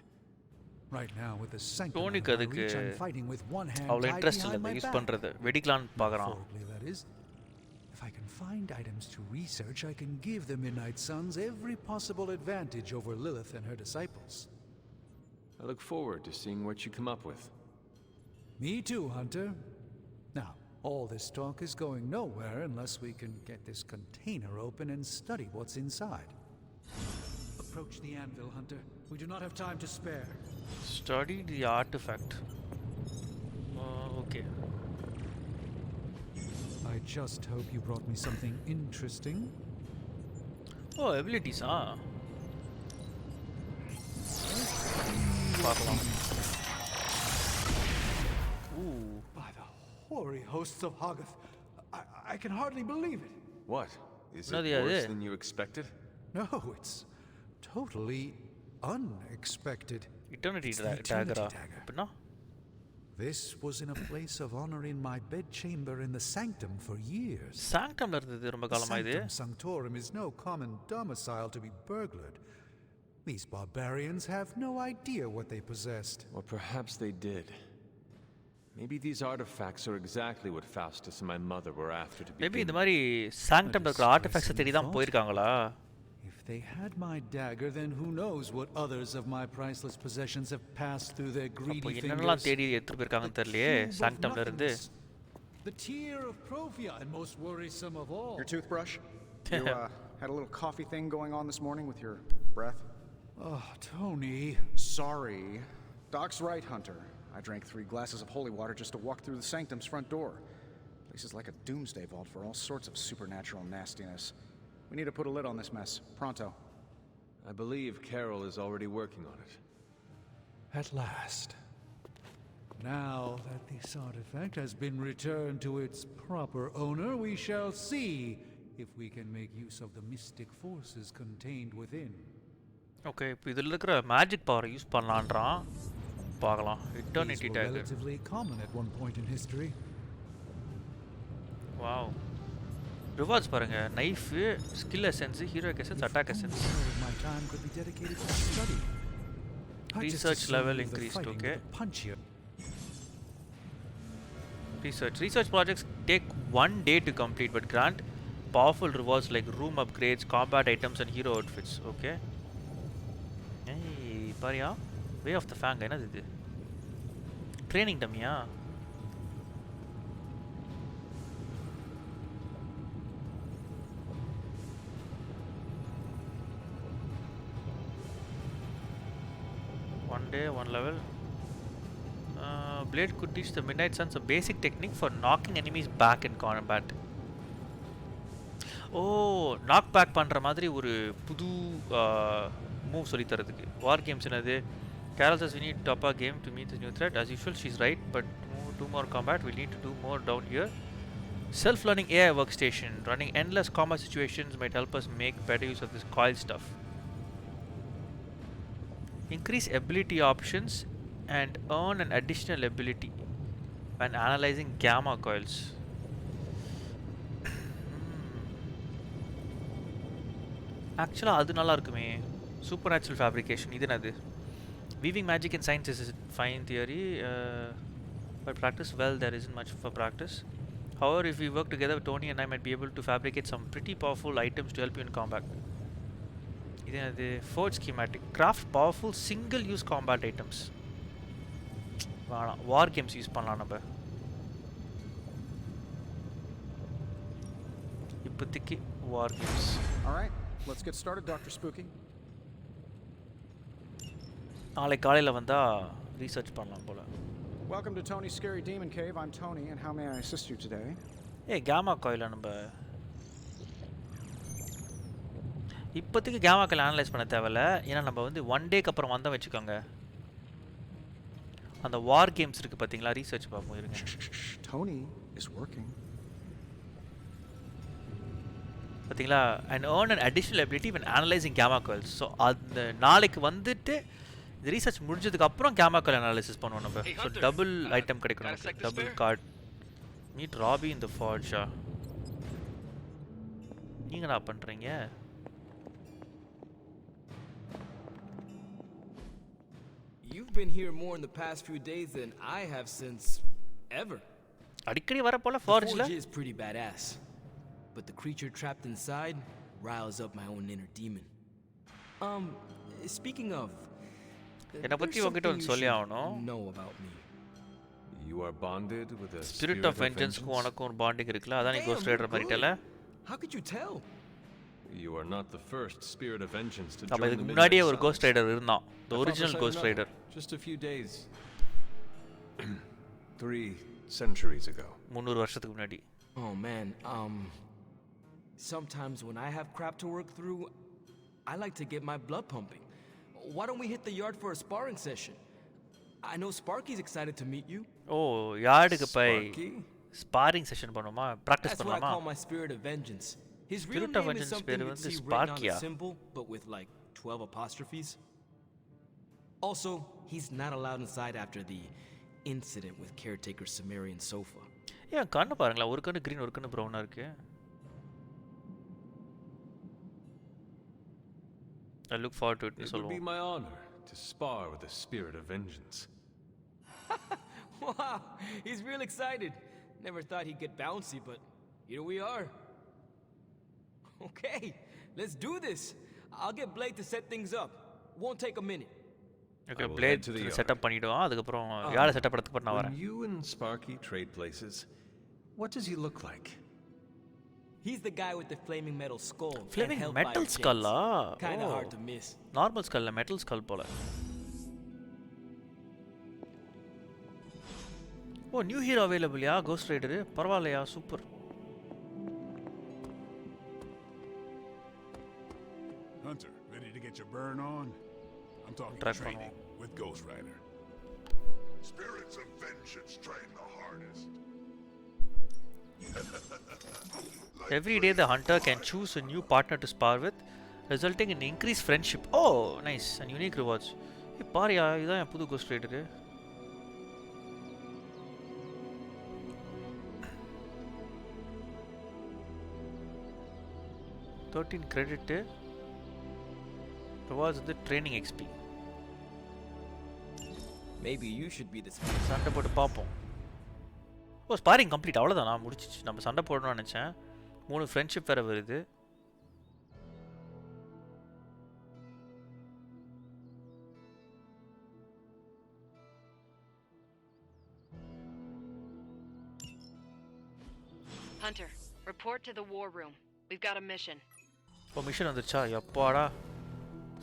Right now, with the sanctum Tony out of my அதுக்கு reach, I'm fighting with one hand அவ்வளோ tied interest behind இல்லை my use back. பண்ணுறது, வெடிக்கலான்னு பார்க்குறான். Metaphorically, that is. If I can find items to research, I can give the Midnight Suns every possible advantage over Lilith and her disciples. I look forward to seeing what you come up with. Me too, Hunter. Now, all this talk is going nowhere unless we can get this container open and study what's inside. Approach the anvil, Hunter. We do not have time to spare. Study the artifact. Okay. I just hope you brought me something interesting. Oh, abilities, பார்க்கலாம். Ooh. By the hoary hosts of Hoggoth, I can hardly believe it. What? Is No, it the worse idea. than you expected? No, it's totally unexpected. Eternity It's the dagger. Eternity Dagger. அப்படின்னா This was in a place of honor in my bedchamber in the sanctum for years. சாங்டம்ல இருந்தது ரொம்ப The காலமா இது. Sanctum Sanctorum is no common domicile to be burglared. These barbarians have no idea what they possessed. Or perhaps they did. Maybe these artifacts are exactly what Faustus and my mother were after to maybe begin. இந்த மாதிரி சாங்டம்ல இருக்கிற ஆர்டிஃபேக்ட்ஸை தேடி தான் போயிருக்காங்களா? If they had my dagger, then who knows what others of my priceless possessions have passed through their அப்போ greedy என்னென்னலாம் fingers. தேடி எடுத்துட்டு போயிருக்காங்கன்னு தெரியலையே Cube of சாங்டம்ல இருந்து. nothingness. The tear of Profia, and most worrisome of all. Your toothbrush? You had a little coffee thing going on this morning with your breath? Oh, Tony. Sorry. Doc's right, Hunter. I drank 3 glasses of holy water just to walk through the sanctum's front door. Place is like a doomsday vault for all sorts of supernatural nastiness. We need to put a lid on this mess. Pronto. I believe Carol is already working on it. At last. Now that this artifact has been returned to its proper owner, we shall see if we can make use of the mystic forces contained within. Okay, இப்போ இதில் இருக்கிற magic பவரை use பண்ணலான்றான். பார்க்கலாம். These eternity were dagger. relatively common at one point in history. Wow. Rewards பாருங்க. Knife, skill essence, heroic essence, attack essence. All of my time could be dedicated to study. I just Research assumed level the increased, fighting okay. with a punchier. Research projects take 1 day to complete but grant powerful rewards like room upgrades, combat items and hero outfits. Okay. Hey, Bharia? Way of the Fang, என்னது இது? Training டம்மியா? One day, one level. Blade could teach the Midnight Suns a basic technique for knocking enemies back in combat. Oh knock back பண்ணுற மாதிரி ஒரு புது move சொல்லி தரதுக்கு. War games என்னது? Carol says we need to top our game to meet this new threat. As usual, she's right, but do more combat. We need to do more down here. Self-learning AI workstation. Running endless combat situations might help us make better use of this coil stuff. Increase ability options and earn an additional ability when analyzing gamma coils. Actually, அது நல்லா இருக்குமே. Supernatural fabrication. இது என்னது? Weaving magic and science is fine theory, but practice, well, there isn't much for practice. However, if we work together, Tony and I might be able to fabricate some pretty powerful items to help you in combat. This is the forge schematic. Craft powerful single-use combat items. War games use பண்ணலாம் நம்ம. இப்போதைக்கு war games. All right, let's get started, Dr. Spooky. நாளைக்கு காலையில் வந்தால் research பண்ணலாம் போல். Welcome to Tony's Scary Demon Cave. I'm Tony, and how may I assist you today? கேமா coil நம்ம இப்போதைக்கு கேமா காயில் அனலைஸ் பண்ண தேவையில்ல. ஏன்னா நம்ம வந்து 1 டேக்கு அப்புறம் வந்தால் வச்சுக்கோங்க, அந்த வார் கேம்ஸ் இருக்குது பார்த்தீங்களா, ரீசர்ச் பார்ப்போம் இருங்க. Tony is working. பார்த்தீங்களா, and earn an additional ability when analyzing gamma coils. So அந்த நாளைக்கு வந்துட்டு இந்த ரீசர்ச் முடிஞ்சதுக்கு அப்புறம் கேமா கால் அனாலிசிஸ் பண்ணுவோம் நம்ம. ஸோ டபுள் ஐட்டம் கிடைக்கணும், டபுள் கார்டு. மீட் ராபி இந்த ஃபார்ஜா. நீங்கள் என்ன பண்ணுறீங்க? You've been here more in the past few days than I have since ever. அடிக்கடி வர போல ஃபார்ஜ்ல. The forge is pretty badass, but the creature trapped inside riles up my own inner demon. Speaking of, என்ன பத்தி உங்ககிட்ட ஒன்று சொல்லி ஆகணும். know about me. You are bonded with a spirit of vengeance க்கு உனக்கு ஒரு பாண்டிங் இருக்குல, அதான் நீ கோஸ்ட் ரைடர் மாதிரிட்டல. How could you tell? You are not the first spirit of vengeance to join நம்ம the இதுக்கு Midnight முன்னாடியே ஒரு Suns. கோஸ்ட் ரைடர் இருந்தான், the I thought original this I ghost know. rider. Just a few days. 3 centuries ago. 300 வருஷத்துக்கு முன்னாடி. Oh man, sometimes when I have crap to work through, I like to get my blood pumping. Why don't we hit the yard for a sparring session? I know Sparky's excited to meet you. ஓ யார்டுக்கு போய் Sparky? ஸ்பாரிங் session பண்ணுமா, practice That's what I பண்ணலாமா? call my spirit of vengeance. His real Spirit of name is vengeance something பேரு you'd வந்து see written on a Sparkia. symbol, but with like 12 apostrophes. Also, he's not allowed inside after the incident with caretaker Sumerian sofa. ஏன் கண்ணு பாருங்களா, ஒரு கண்ணு green ஒரு கண்ணு ப்ரௌனா இருக்கு. I look forward to it. It would be my honor to spar with the spirit of vengeance. Wow, he's real excited. Never thought he'd get bouncy, but here we are. Okay, let's do this. I'll get Blake to set things up. Won't take a minute. Okay, I will Blade head to the yard. Setup பண்ணிடுவோம், அதுக்கு அப்புறம் யாரை setup பண்ணதுக்கு நான் When வரேன். you and Sparky trade places, what does he look like? He's the guy with the flaming metal skull. and Flaming held by metal jets. skull-ஆ? Kinda Oh. hard to miss. Normal ஸ்கல்ல metal skull போல. Oh new hero அவைலபிள்யா, ghost rider. பரவாயில்லையா, super. Hunter, ready to get your burn on? I'm talking Try training பண்ணுவோம். with Ghost Rider. Spirits of vengeance train the hardest. Every day the hunter can choose a new partner to spar with, resulting in increased friendship. Oh, nice. And unique rewards. Hey, பாரியா, இதான் என் புது cost rider. $13 credit. Rewards the training XP. Maybe you should be the சண்டை போட்டு பார்ப்போம். ஓ ஸ்பாரிங் complete, அவ்வளோதானா, முடிச்சிச்சு. நம்ம சண்டை போடணும்னு நினச்சேன். 3 ஃப்ரெண்ட்ஷிப் வேறு வருது. Hunter, report to the war room. We've got a mission. Oh mission வந்துருச்சா? எப்பாடா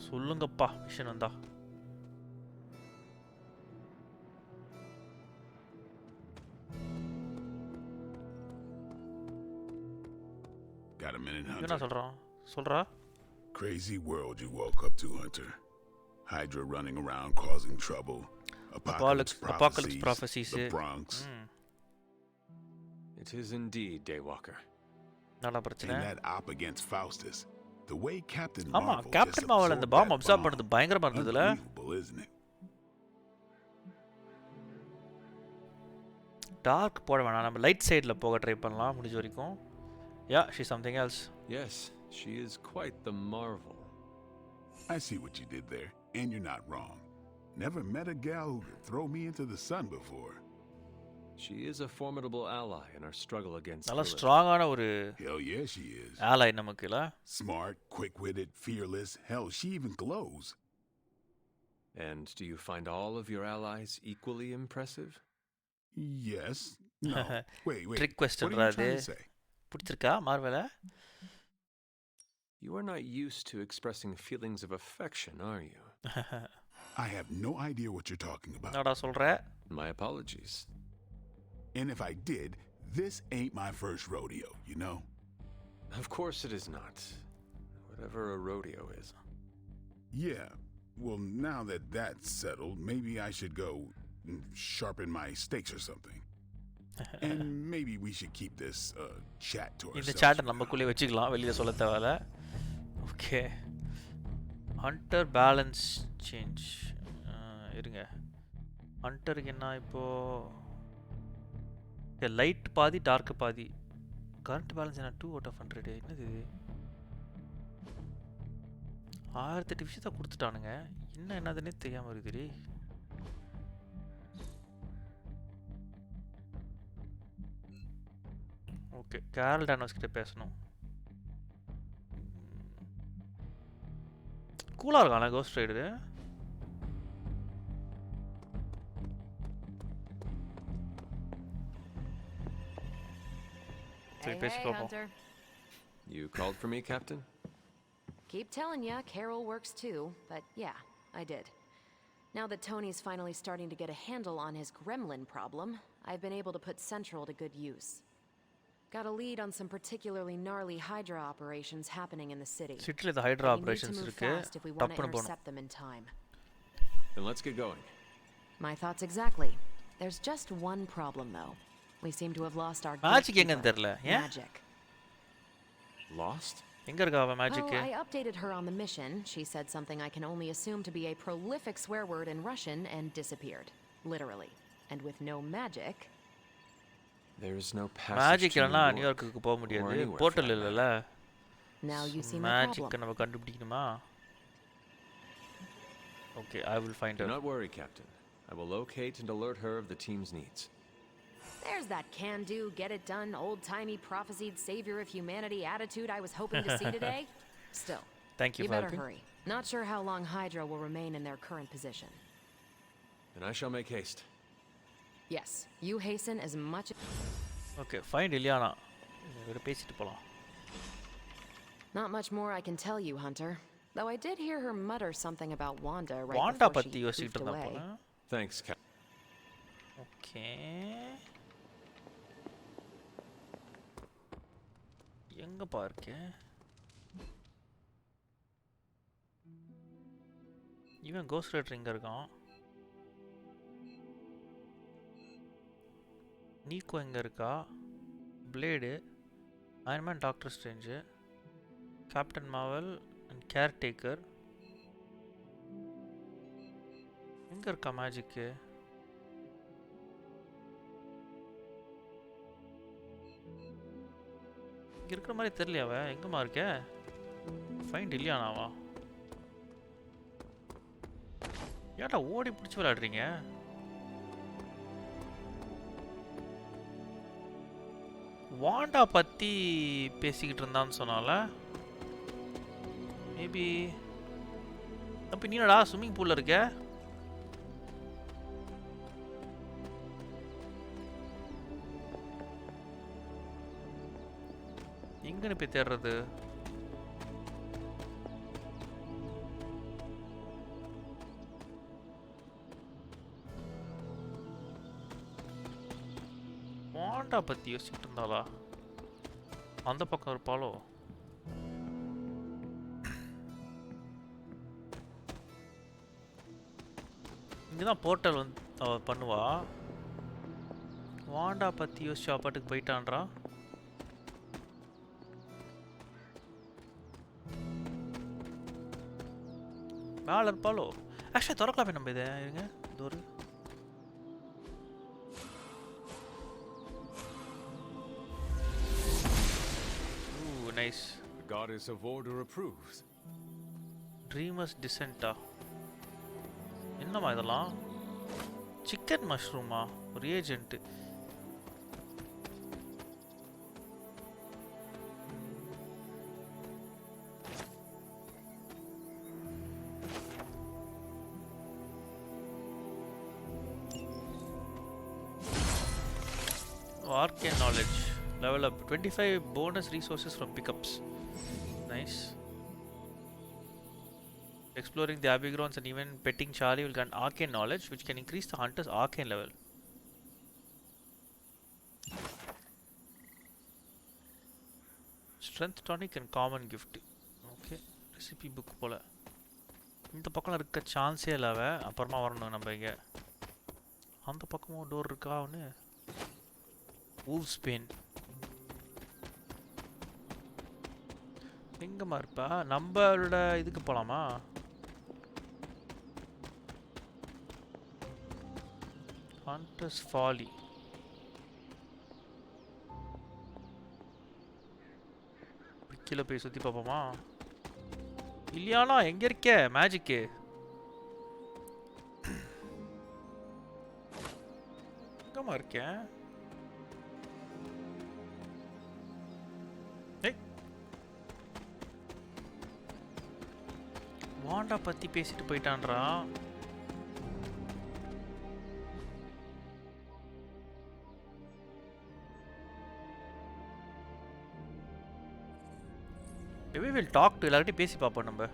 சொல்லுங்கப்பா மிஷன் வந்தா. Got a minute, என்ன Hunter? சொல்றான் சொல்றா Crazy world you woke up to, Hunter. Hydra running around causing trouble. Apocalypse prophecies. The Bronx. It is indeed, Daywalker. என்னடா பிரச்சனை And that op against Faustus. The way Captain ஆமா Marvel Captain just Marvel அந்த absorbed bomb that absorb bomb. பண்ணது பயங்கரமா இருந்ததுல Unbelievable, isn't it? Dark போட வேணாம் நம்ம லைட் சைடுல போக ட்ரை பண்ணலாம் முடிஞ்ச வரைக்கும் yeah she something else Yes, she is quite the marvel. I see what you did there, and you're not wrong. Never met a gal who could throw me into the sun before. She is a formidable ally in our struggle against நல்ல Lilith. ஸ்ட்ராங்கான ஒரு Hell yeah, she is. ஆலை நமக்குல Smart, quick-witted, fearless. Hell, she even glows. And do you find all of your allies equally impressive? Yes. No. Wait. Trick What question are you ராது trying to say? பிடிச்சிருக்கா மார்வல You are not used to expressing feelings of affection, are you? I have no idea what you're talking about. என்னடா சொல்ற My apologies. And if I did, this ain't my first rodeo, you know? Of course it is not. Whatever a rodeo is. Yeah. Well, now that that's settled, maybe I should go sharpen my stakes or something. And maybe we should keep this chat to இந்த ourselves. சாட்டை நமக்குள்ளே வச்சுக்கலாம் வெளியில சொல்ல தேவையில்ல okay Hunter balance change இருங்க ஹண்டருக்கு என்ன இப்போ லைட் பாதி டார்க் பாதி கரண்ட் பேலன்ஸ் என்ன 2/100 என்னது இது 1008 விஷயத்தை கொடுத்துட்டானுங்க என்னதுன்னே தெரியாம இருக்குது ஓகே கேரல் டானோஸ் கிட்ட பேசணும் கூலா இருக்கான Ghost Rider Hey, Hunter. You called for me, Captain? Keep telling ya, Carol works too, but yeah, I did. Now that Tony's finally starting to get a handle on his gremlin problem, I've been able to put Central to good use. Got a lead on some particularly gnarly Hydra operations happening in the city. Cityல the Hydra We need to operations move இருக்கு fast if we want to டப்புன்னு போணும் intercept them in time. Then let's get going. My thoughts exactly. There's just one problem though. We seem to have lost our Magic எங்கன்னு தெரியல ஏன் magic. Lost? எங்க இருக்கா அவ magic Oh, I updated her on the mission. She said something I can only assume to be a prolific swear word in Russian and disappeared. Literally. And with no magic... There is no passage magic to இல்லனா New York நியூயார்க்குக்கு போக or முடியாது anywhere for portal that இல்லல Now you see my magic problem. நம்ம கண்டுபிடிக்கணுமா Okay, I will find Do her. not worry, Captain. I will locate and alert her of the team's needs. There's that can-do, get-it-done, old-timey prophesied savior of humanity attitude I was hoping to see today. Still, Thank you, you better Falcon. hurry. Not sure how long Hydra will remain in their current position. Then I shall make haste. Yes, you hasten as much... Okay, find Ilyana. இவர பேசிட்டு போலாம். Not much more I can tell you, Hunter. Though I did hear her mutter something about Wanda right Wanda before பத்தி she யோசிச்சிட்டு poofed இருந்தா away. போல. Thanks, Captain. Okay. எங்க பார்க்க இவன் கோஸ்ட் ரைடர் எங்க இருக்கான் நீக்கோ எங்க இருக்கா blade Iron Man doctor Strange captain Marvel and caretaker எங்க இருக்கா மேஜிக்கு இங்க இருக்கிற மாதிரி தெரியல அவ எங்கம்மா இருக்க ஃபைண்ட் இல்லையானாவா ஏன்டா ஓடி பிடிச்சி விளையாடுறீங்க வாண்டா பத்தி பேசிக்கிட்டு இருந்தான்னு சொன்னால மேபி அப்ப நீ என்னடா ஸ்விம்மிங் பூல்ல இருக்க எங்கன்னு போய் தேடுறது வாண்டா பத்தி யோசிச்சுட்டு இருந்தாளா அந்த பக்கம் இருப்பாளோ இங்கே தான் போர்ட்டல் வந்து அவ பண்ணுவா. வாண்டா பற்றி யோசிச்சு அப்பாட்டுக்கு போயிட்டான்றா. மேலே இருப்பாளோ? ஆக்சுவலி திறக்கலாமே நம்ம இதை. இருங்க இது ஒரு nice. Goddess of Order approves. Dreamers டிசென்ட்டா? என்னம்மா இதெல்லாம்? சிக்கன் மஷ்ரூமா? ஒரு agent. Arcane knowledge level up. 25 bonus resources from pickups. Nice. Exploring the Abigrons and even petting Charlie will grant arcane knowledge, which can increase the hunter's arcane level. Strength tonic and common gift. Okay. Recipe book போல. இந்த பக்கம் இருக்க சான்ஸே இல்ல. அப்புறமா வரணும் நம்ம இங்க. அந்த பக்கமும் டோர் இருக்கா ஒன்னு? Wolf Spain. எங்கம்மா இருப்பா? நம்மளோட இதுக்கு போலாமா? Hunter's Folly. கீழே போய் சுற்றி பார்ப்போமா? இல்லையானா எங்கே இருக்க மேஜிக்கு? எங்கம்மா இருக்கேன்? வாண்டா பற்றி பேசிட்டு போயிட்டான்றா. Maybe we'll talk to எல்லார்கிட்டையும் பேசி பார்ப்போம் நம்ம.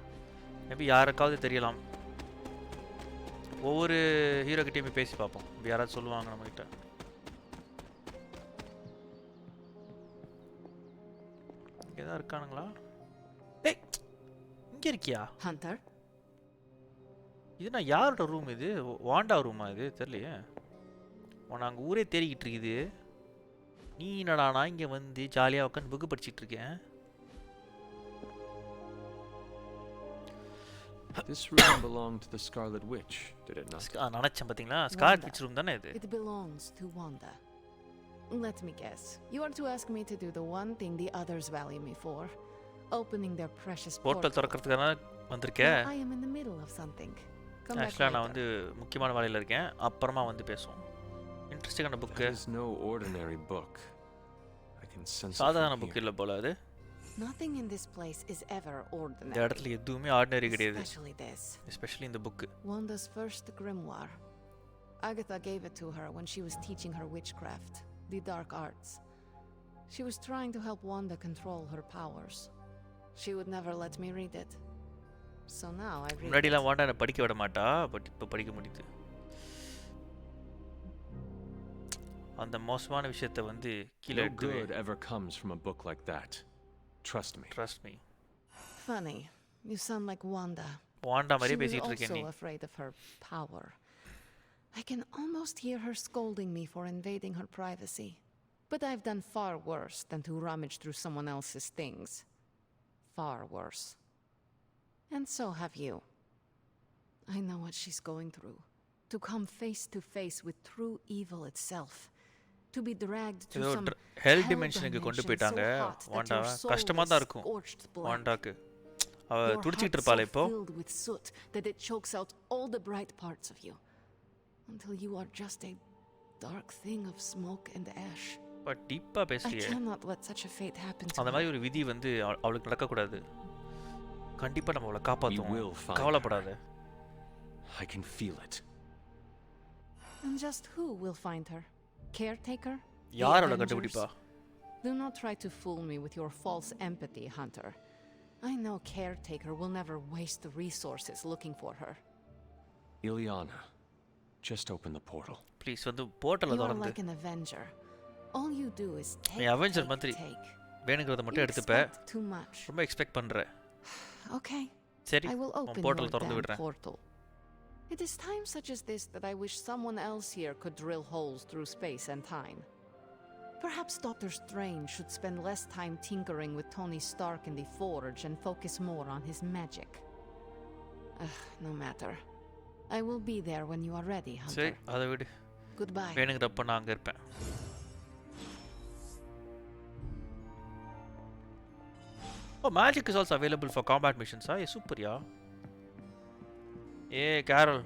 மேபி யாருக்காவது தெரியலாம். ஒவ்வொரு ஹீரோக்கிட்டையும் போய் பேசி பார்ப்போம். யாராவது சொல்லுவாங்க நம்மகிட்ட. இங்கே தான் இருக்கானுங்களா? ஏய் இங்கே இருக்கியா? ஹண்டர், இது நான் யாரோட ரூம் இது? வாண்டா ரூமா இது? தெரியலையே. உன்னை அங்கே ஊரே தேடிக்கிட்டு இருக்குது. நீ என்னடா நான் இங்கே வந்து ஜாலியாக உட்காந்து புக்கு படிச்சுட்டு இருக்கேன். This room belonged to the Scarlet Witch, did it not? நினைச்சேன் பாத்தீங்களா? ஸ்கார்லெட் விட்ச் ரூம் தானே இது? It belongs to Wanda. Let me guess. You are to ask me to do the one thing the others value me for, opening their precious portal திறக்கிறதுக்காக வந்திருக்கேன். I am in the middle of something. ஆக்சுவலா நான் வந்து முக்கியமான வேலையில இருக்கேன். அப்புறமா வந்து பேசுவோம். இன்ட்ரஸ்டிங்கான book. It is no ordinary book. I can sense it. சாதாரண புக் இல்ல போல அது. Nothing in this place is ever ordinary. இந்த இடத்துல எதுவுமே ஆர்டினரி கிடையாது. Especially in the book. Wanda's first grimoire. Agatha gave it to her when she was teaching her witchcraft, the dark arts. She was trying to help Wanda control her powers. She would never let me read it. So now I read it. முன்னாடிலாம் வாண்டா என்ன படிக்க விட மாட்டா, but இப்போ படிக்க முடியுது. அந்த மோசமான விஷயத்தை வந்து கீழ No good ever comes from a book like that. Trust me. Trust me. Funny. You sound like Wanda. Wanda மாதிரி She was பேசிட்டு இருக்கேன் நீ. also afraid of her power. I can almost hear her scolding me for invading her privacy. But I've done far worse than to rummage through someone else's things. Far worse. And so have you. I know what she's going through. To come face to face with true evil itself. To be dragged to some hell dimension கொண்டு போய்ட்டாங்க. வாண்டா கஷ்டமா தான் இருக்கும். வாண்டாக்கு அவ துடிச்சிட்டு இருப்பாளே இப்போ. Filled with soot that it chokes out all the bright parts of you until you are just a dark thing of smoke and ash. But டீப்பா பேசுறியே. I cannot let such a fate happen to her. அந்த மாதிரி ஒரு விதி வந்து அவளுக்கு நடக்க கூடாது. கண்டிப்பா நம்ம அவளை காப்பாத்துவோம். கவலைப்படாத. I can feel it. And just who will find her? Caretaker? யாரோட கண்டுபிடிப்பா? Do not try to fool me with your false empathy, Hunter. I know Caretaker will never waste the resources looking for her. Ilyana, just open the portal. Please, வந்து போர்ட்டல You are திறந்து. like an Avenger. All you do is take. நீ Avenger மாதிரி வேணுங்கிறத மட்டும் எடுத்துப்ப. Too much. ரொம்ப expect பண்ற. Okay. சரி. I will open portal your திறந்து விடுறேன். portal. It is times such as this that I wish someone else here could drill holes through space and time. Perhaps Doctor Strange should spend less time tinkering with Tony Stark in the Forge and focus more on his magic. No matter. I will be there when you are ready, Hunter. சரி அதை விடு. Goodbye. வேணுங்கிறப்ப நான் அங்க இருப்பேன். Oh, magic is also available for combat missions. Ah, super ya. Hey, Carol.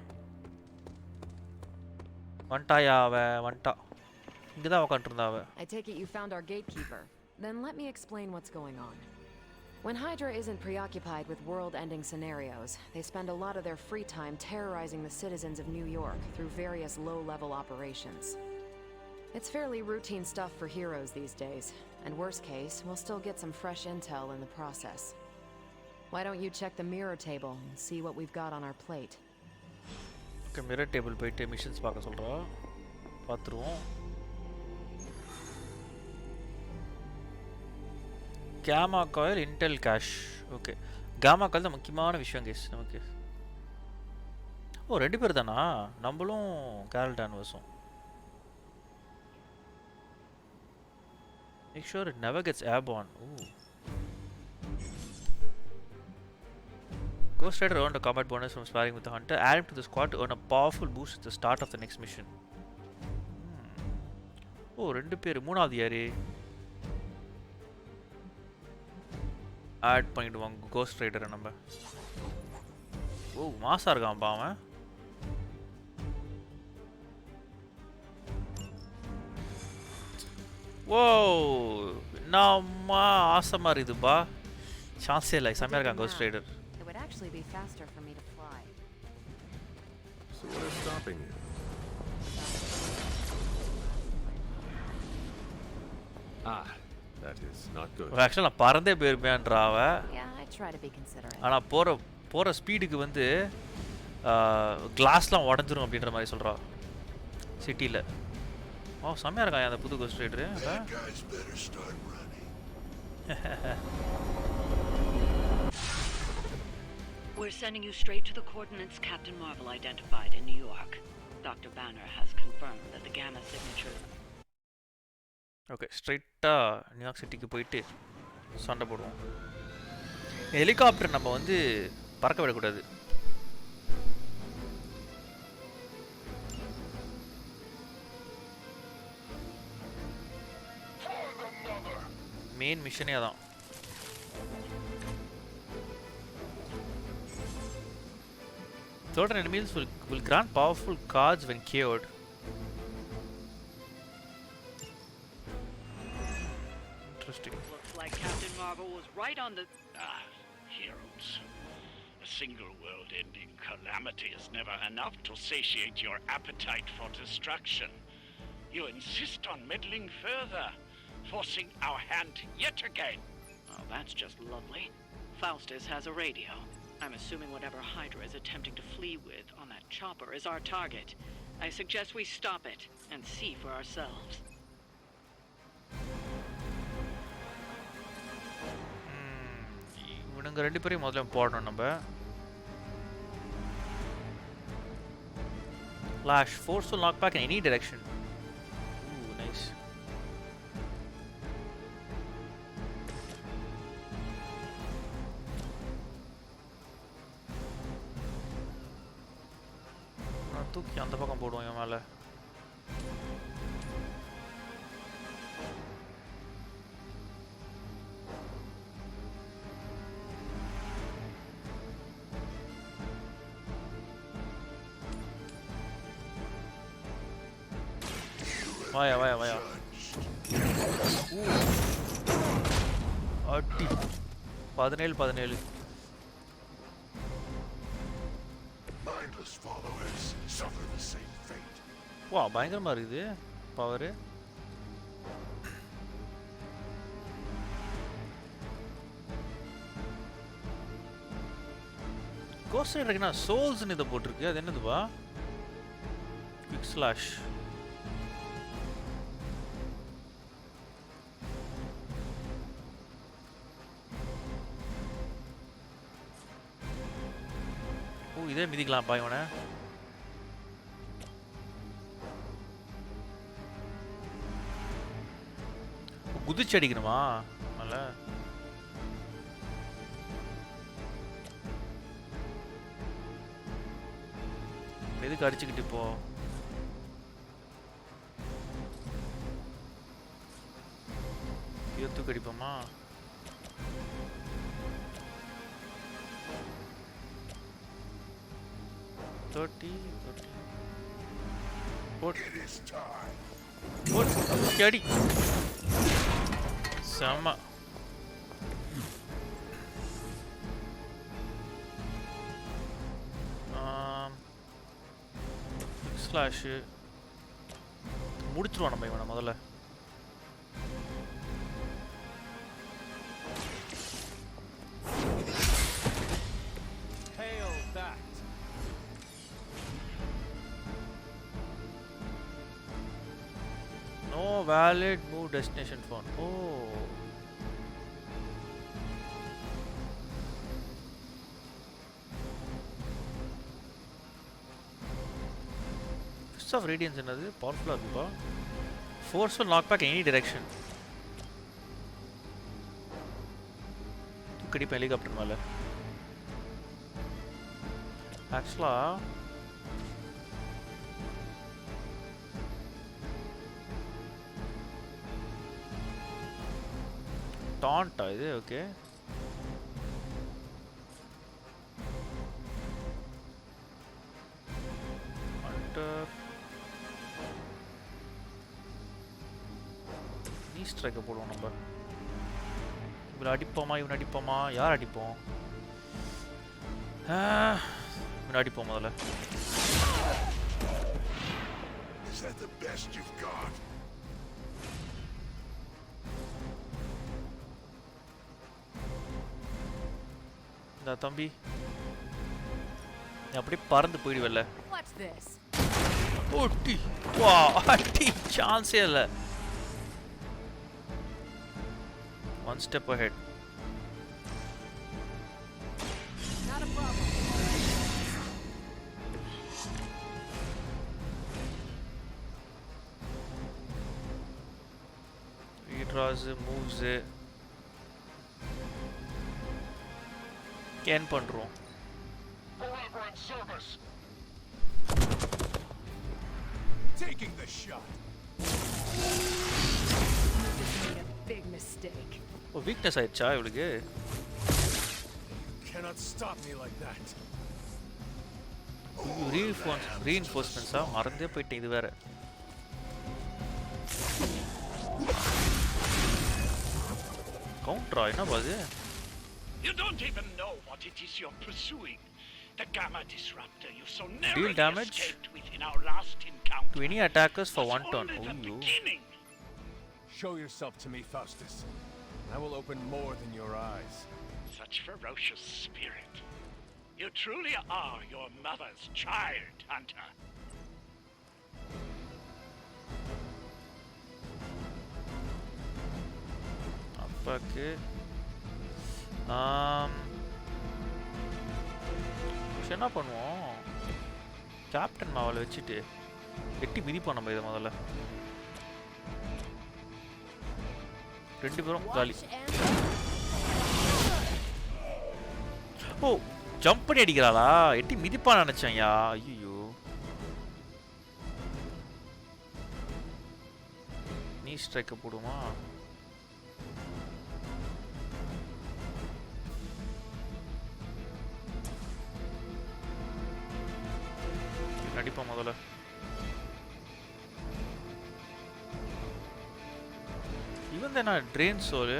Vantaya ava vanta. Inga da ukandirundha ava. I take it you found our gatekeeper. Then let me explain what's going on. When Hydra isn't preoccupied with world-ending scenarios, they spend a lot of their free time terrorizing the citizens of New York through various low-level operations. It's fairly routine stuff for heroes these days, and worst case, we'll still get some fresh intel in the process. Why don't you check the mirror table and see what we've got on our plate? Okay, mirror table போயிட்டு missions பார்க்க சொல்றா. பாத்துருவோம். Gamma coil intel cache. Okay. Gamma coil தான் முக்கியமான விஷயம் guys நமக்கு. ஓ ரெண்டு பேர் தானா? நம்மளும் carol டான்வர்ஸும். Make sure it never gets airborne. Ooh. Ghost Rider earned a combat bonus from sparring with the Hunter. Add him to the squad to earn a powerful boost at the start of the next mission. Oh, ரெண்டு பேர் மூணாவது யாரு? Add பண்ணிடுவோம் cost ரைடரை நம்ம. ஓ மாசா இருக்கான்பா அவன். ஓ நம்ம ஆசமா இருக்குதுப்பா. சான்ஸே இல்லை செம்மையா இருக்கான் Ghost Rider. It would actually be faster for me to fly. So what is stopping you? That is not good. Actually நான் பறந்தே போயிருப்பேன்றா அவ. Yeah, I try to be considerate. ஆனா போற ஸ்பீடுக்கு வந்து கிளாஸ்லாம் உடைஞ்சிரும் அப்படின்ற மாதிரி சொல்றா சிட்டில. ஓ செம்மையா இருக்கான் அந்த புது Ghost Rider. We're sending you straight to the coordinates Captain Marvel identified in New York. Dr. Banner has confirmed that the gamma signature. Okay ஸ்ட்ரைட்டா நியூயார்க் சிட்டிக்கு போயிட்டு சண்டை போடுவோம். ஹெலிகாப்டர் நம்ம வந்து பறக்க விடக்கூடாது. மெயின் மிஷனே அதான். Certain enemies will grant powerful cards when KO'd. Interesting. Looks like Captain Marvel was right on the... Heroes. A single world-ending calamity is never enough to satiate your appetite for destruction. You insist on meddling further, forcing our hand yet again. Oh, that's just lovely. Faustus has a radio. I'm assuming whatever Hydra is attempting to flee with on that chopper is our target. I suggest we stop it and see for ourselves. இவனுங்க ரெண்டு பேரையும் முதல்ல போடணும் நம்ம. Flash, forceful knockback in any direction. Ooh, nice. நான் தூக்கி அந்த பக்கம் போடுவோம் இவன் மேல. வாயா வாயா வாயா. அடி 17. Mindless followers suffer the same fate. வா பயங்கரமா இருக்குது பவர். கோஸ்ட் ரைடர்னா சோல்ஸ்னு இதை போட்டிருக்கு. அது என்னதுப்பா? Quick slash. இதே மிதிக்கலாம் இவனை. குதிச்சு அடிக்கணுமா அல்ல எதுக்கு அடிச்சுக்கிட்டு இப்போ தூக்கு அடிப்போமா அடி செம்ம ஸ்லாஷ் முடிச்சிருவோம் நம்ம இவனை முதல்ல No valid move destination phone. Oh. Fist of Radiance என்னது பவர்ஃபுல்லா இருக்குப்பா forceful knockback any direction தூக்கடி ஹெலிகாப்டர் மேல ஆக்சுவலா டான்ட் இது ஓகே ஸ்ட்ரைக்க போடுவோம் நம்ம இவனை அடிப்போமா இவனை அடிப்போமா யார் அடிப்போம் இவனை அடிப்போம் முதல்ல Is that the best you've got? இந்த தம்பி அப்படியே பறந்து போயிடுவல்ல ஓட்டி வா அடி சான்ஸே இல்லை one step ahead Not a problem. redraws moves can பண்றோம் Taking the shot. Big mistake. Oh weakness ஆயிடுச்சா இவளுக்கு Cannot stop me like that. ரீஇன்ஃபோர்ஸ்மெண்ட்ஸா மறந்தே போயிட்டேன் இது வேற கவுண்டரா என்ன பாது You don't even know what it is you're pursuing. The gamma disruptor you so deal narrowly damage escaped with in our last encounter. to any attackers for one turn. Only the Oh, beginning. Show yourself to me, Faustus. I will open more than your eyes. Such ferocious spirit. You truly are your mother's child, Hunter. அப்பாக்கு என்ன பண்ணுவோம் captain மாவலை வச்சுட்டு எட்டி மிதிப்போம் நம்ம இதை முதல்ல ரெண்டு பேரும் காலி ஓ ஜம்ப் பண்ணி அடிக்கிறாளா எட்டி மிதிப்பான்னு நினைச்சேன்யா ஐயோ நீ ஸ்ட்ரைக்க போடுமா அடிப்போம் முதல்ல இவன் தானே drain soul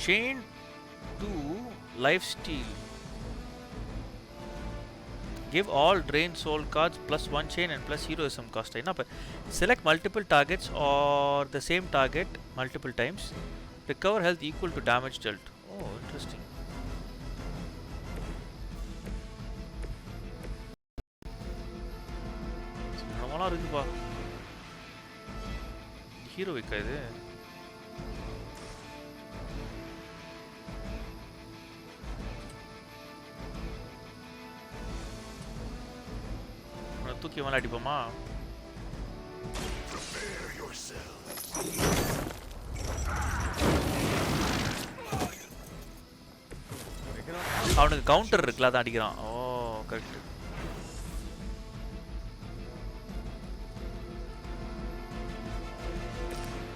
chain to life steal give all drain soul cards plus 1 chain and plus heroism cost என்ன அப்ப select multiple targets or the same target multiple times recover health equal to damage dealt oh interesting நம்மளா இருக்குப்பா hero விக்கா இது தூக்கி மேல அடிப்போமா Prepare yourselves. அவனுக்கு counter இருக்குல்ல அதான் அடிக்கிறான். ஓ கரெக்ட்.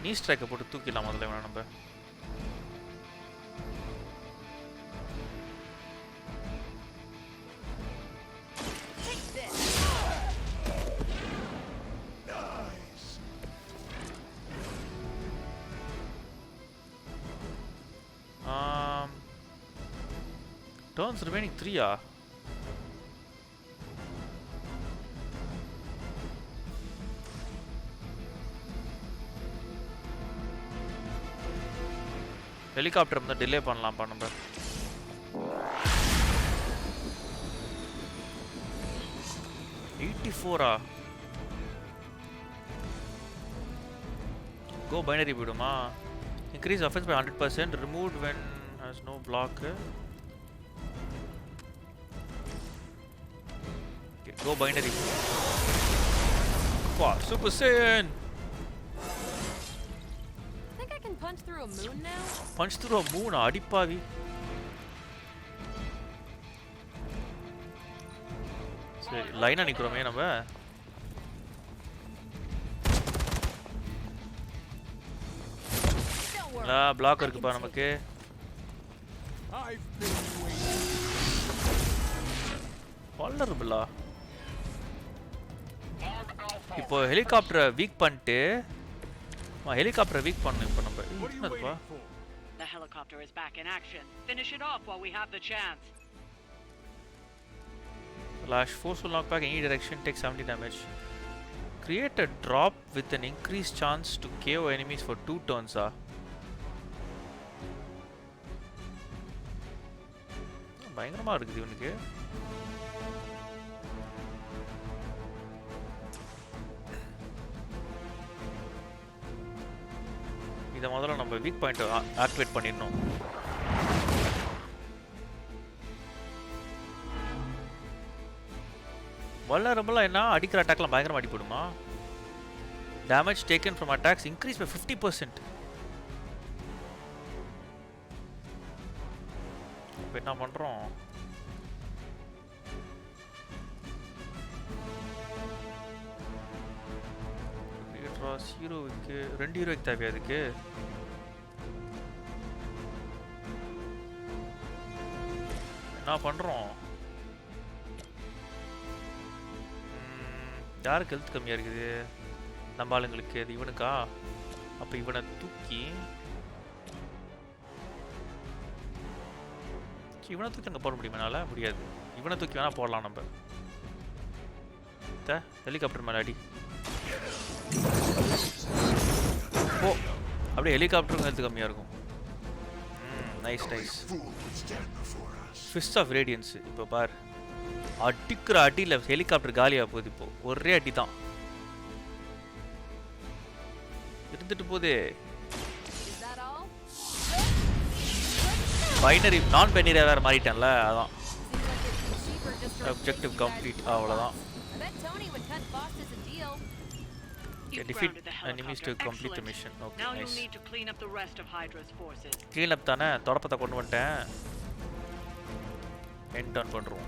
நீ ஸ்ட்ரைக்கை போட்டு தூக்கிடலாம் முதல்ல வேணா நம்ம. Turns remaining 3 ஹெலிகாப்டர் வந்து டிலே பண்ணலாம்ப்பா நம்ம. Go binary போடுமா? Increase offense by 100%. Removed when has no block. Okay, go binary. Wow, Super Saiyan. Think I can punch through a moon now? Punch through a moon, அடிப்பாவி. சரி லைனா நிக்கிறோமே நம்ம. Black இருக்குப்பா நமக்கு. வல்னரபிளா? இப்போ ஹெலிகாப்டரை வீக் பண்ணிட்டு ஹெலிகாப்டரை வீக் பண்ணு இப்போ நம்ம. என்னதுப்பா? The helicopter is back in action. Finish it off while we have the chance. Flash force will knock back any direction, take 70 damage. Create a drop with an increased chance to KO enemies for 2 turns. பயங்கரமா இருக்குது இவனுக்கு. இதை முதல்ல நம்ம weak point activate பண்ணிடணும். வல்னரபிளா என்ன அடிக்கிற அட்டாக்லாம் பயங்கரமா அடிப்படுமா? Damage taken from attacks increase by 50%. இப்போ என்ன பண்றோம்? ஹீரோவுக்கு 2 ஹீரோக்கு தேவையா அதுக்கு? என்ன பண்றோம்? யாருக்கு ஹெல்த் கம்மியா இருக்குது? நம்ம ஆளுங்களுக்கு. அது இவனுக்கா? அப்ப இவனை தூக்கி அங்கே போட முடியுமானால முடியாது. இவனை தூக்கி வேணா போடலாம் நம்ம. ஹெலிகாப்டர் மேலே அடி. ஓ அப்படியே ஹெலிகாப்டருக்கும் ஹெல்த் கம்மியாக இருக்கும். Nice nice. Fist of radiance. இப்போ பார் அடிக்கிற அடியில் ஹெலிகாப்டர் காலியாக போகுது. இப்போ ஒரே அடி தான் இருந்துட்டு போகுது. பைனரி நான் பைனரியாக வேறு மாறிட்டேன்ல அதான். Objective complete. அவ்வளோதான். Defeat enemies to complete the mission. Okay, Now nice. you'll need to clean up the rest of Hydra's forces. Clean up தானே தொடப்பத்தை கொண்டு வந்துட்டேன். எண்ட் டர்ன் பண்ணுறோம்.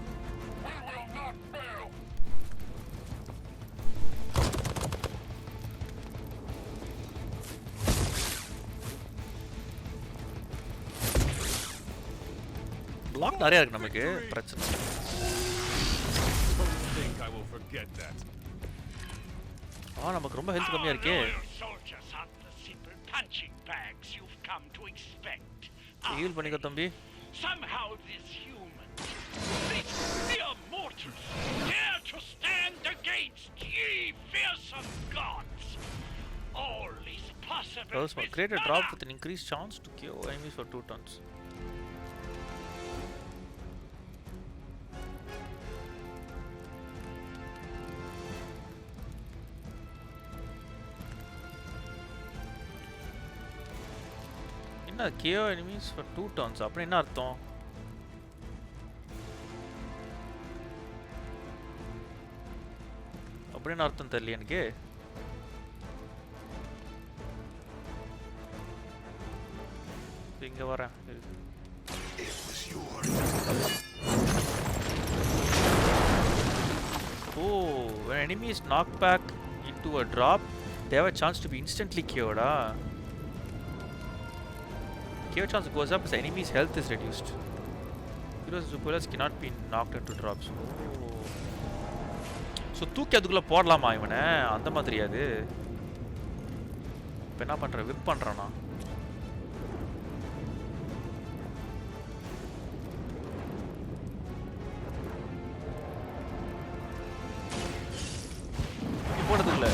பிளாக் நிறையா இருக்கு நமக்கு பிரச்சனை. நமக்கு ரொம்ப ஹெல்த் கம்மியா இருக்கே. ஹீல் பண்ணிக்கோ தம்பி. Somehow these humans, these mere mortals, dare to stand against ye fearsome gods. All is possible. Create a drop with an increased chance to kill enemies for 2 turns. என்ன KO enemies for 2 turns அப்படி என்ன அர்த்தம்? அப்படின்னு அர்த்தம் தெரியல எனக்கு. இங்க வரேன். Oh, when enemy is knocked back into a drop, they have a chance to be instantly cured. Cure chance goes up as the enemy's health is reduced. Heroes Zupolas cannot be knocked into drops. Oh. So தூக்கி அதுக்குள்ள போடலாமா இவனை அந்த மாதிரி அது இப்போ என்ன பண்ற விப் பண்றானா போடுறதுக்குள்ள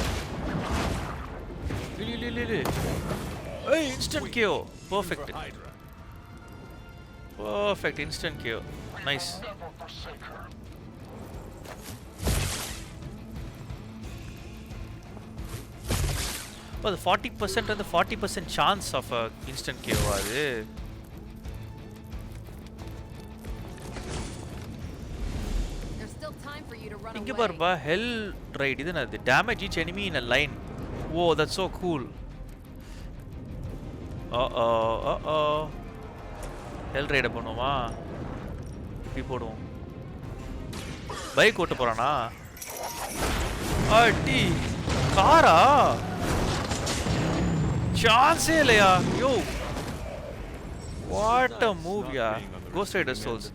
hey instant KO perfect instant KO nice well 40% and the 40% chance of a instant KO அது இங்க பாருப்பா hell raid இது என்னது damage each enemy in a line whoa that's so cool hell raid பண்ணுவோமா இப்படி போடுவோம் பைக் ஓட்ட போறானா அடி காரா சான்ஸே இல்லையா யோ what a move yeah Ghost Rider souls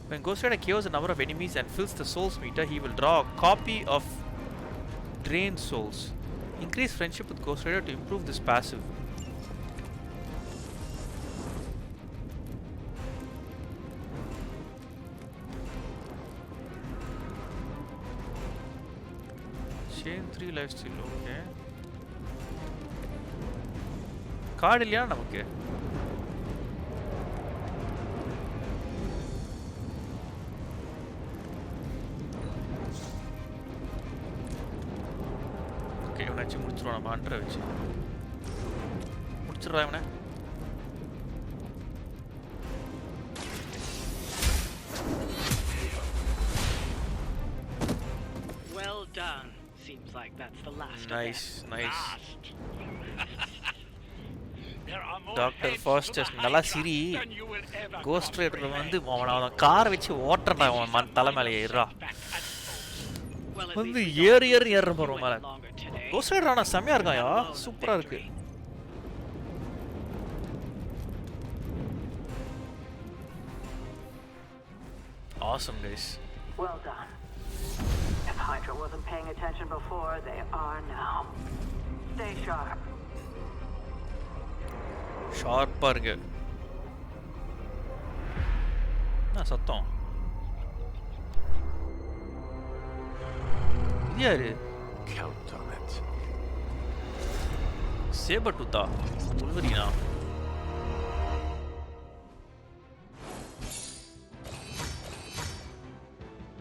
when Ghost Rider kills a number of enemies and fills the souls meter he will draw a copy of drained souls increase friendship with Ghost Rider to improve this passive chain 3 lifesteal okay card இல்லையா நமக்கு okay இவனை வச்சு முடிச்சிருவோம் நம்ம அண்டரை வச்சு முடிச்சிடுறா இவனை Well done. Seems like that's the last. Nice, nice. Doctor Faustus நல்லா சிரி cost rider வந்து அவனை காரை வச்சு ஓட்டுறா அவன் தலை மேலே ஏறா வந்து ஏற போகிறோம் மேலே கோஸ்ட் ரைடர் ஆனால் செம்மையாக இருக்காயா சூப்பராக இருக்கு Awesome guys. Well done. If Hydra wasn't paying attention before, they are now. Stay sharp. ஷார்ப்பா இருக்கு சத்தம் இது யாரு sabre டூத்தா உள்வரினா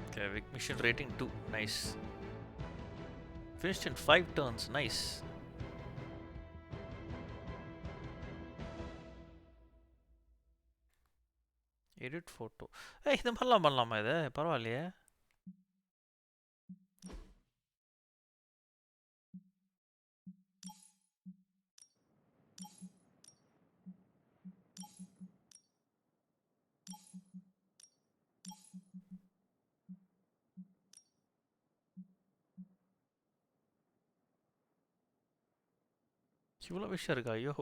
okay Vic mission rating 2 nice finished in 5 turns nice edit photo இந்த மாதிரிலாம் பண்ணலாமா இது பரவாயில்லையே இவ்வளோ விஷயம் இருக்கா ஐயோ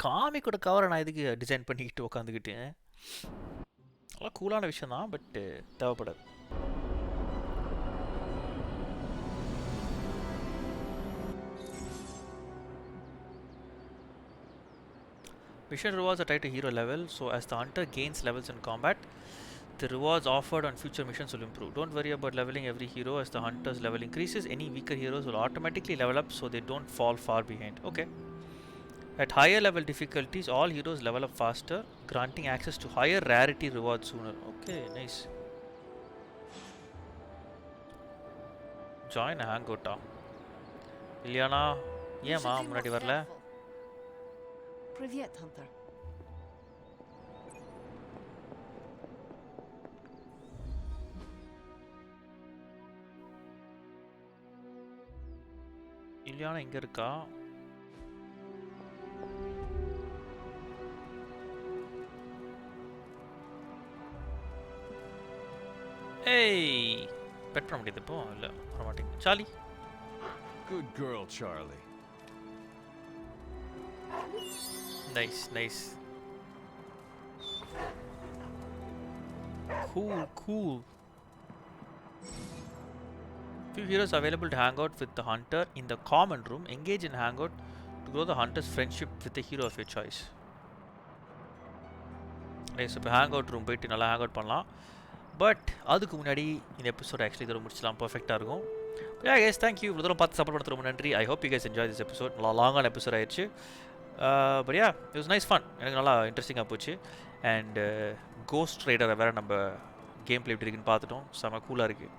காமிக்கோட கவரை நான் இதுக்கு டிசைன் பண்ணிக்கிட்டு உட்காந்துக்கிட்டு நல்லா கூலான விஷயம் தான் பட் தேவைப்படாது Mission rewards are tied to hero level, so as the hunter gains levels in combat, the rewards offered on future missions will improve. Don't worry about leveling every hero. As the hunter's level increases, any weaker heroes will automatically level up so they don't fall far behind. Okay. At higher level difficulties, all heroes level up faster, granting access to higher rarity rewards sooner. Okay, nice. Join a hangout. Ilyana, ஏமா முன்னாடி வரல Привет, Hunter. இல்லையானா இங்கே இருக்கா? ஏய் bed பண்ண முடியாது இப்போ? இல்லை பண்ண மாட்டேங்க. Charlie. Good girl, Charlie. Nice, nice. Cool. Few heroes available to hang out with the hunter in the common room. Engage in hangout to grow the hunter's friendship with the hero of your choice. Nice. இப்போ hangout room போயிட்டு நல்லா hangout பண்ணலாம். But அதுக்கு முன்னாடி இந்த episode actually இதோட முடிச்சலாம். பர்ஃபெக்டாக இருக்கும். Yeah guys, thank you. இவ்வளோ தூரம் பார்த்து சப்போர்ட் பண்ணது ரொம்ப நன்றி. I hope you guys enjoy this episode. நல்லா லாங்கான எபிசோட் ஆயிடுச்சு. But yeah it was nice fun. எனக்கு நல்லா இன்ட்ரெஸ்டிங்காக போச்சு. அண்ட் கோஸ்ட் ரைடரை வேறு நம்ம கேம் பிளே எப்படி இருக்குன்னு பார்த்துட்டோம். செம்ம கூலாக இருக்குது.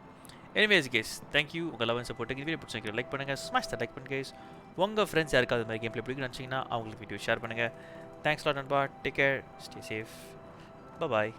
Anyways guys thank you. உங்கள் லவ் அண்ட் சப்போர்ட்டுக்கு வீடியோ பிடிச்சிங்க லைக் பண்ணுங்கள். ஸ்மாஷ் த லைக் பண்ணுங்க கேஸ். உங்கள் ஃப்ரெண்ட்ஸ் யாருக்காவது அது மாதிரி கேம் பிளே பிடிக்குன்னு நினச்சிங்கன்னா அவங்களுக்கு வீடியோ ஷேர் பண்ணுங்கள். தேங்க்ஸ் லாட் நண்பா. Take care. Stay safe. பாய்.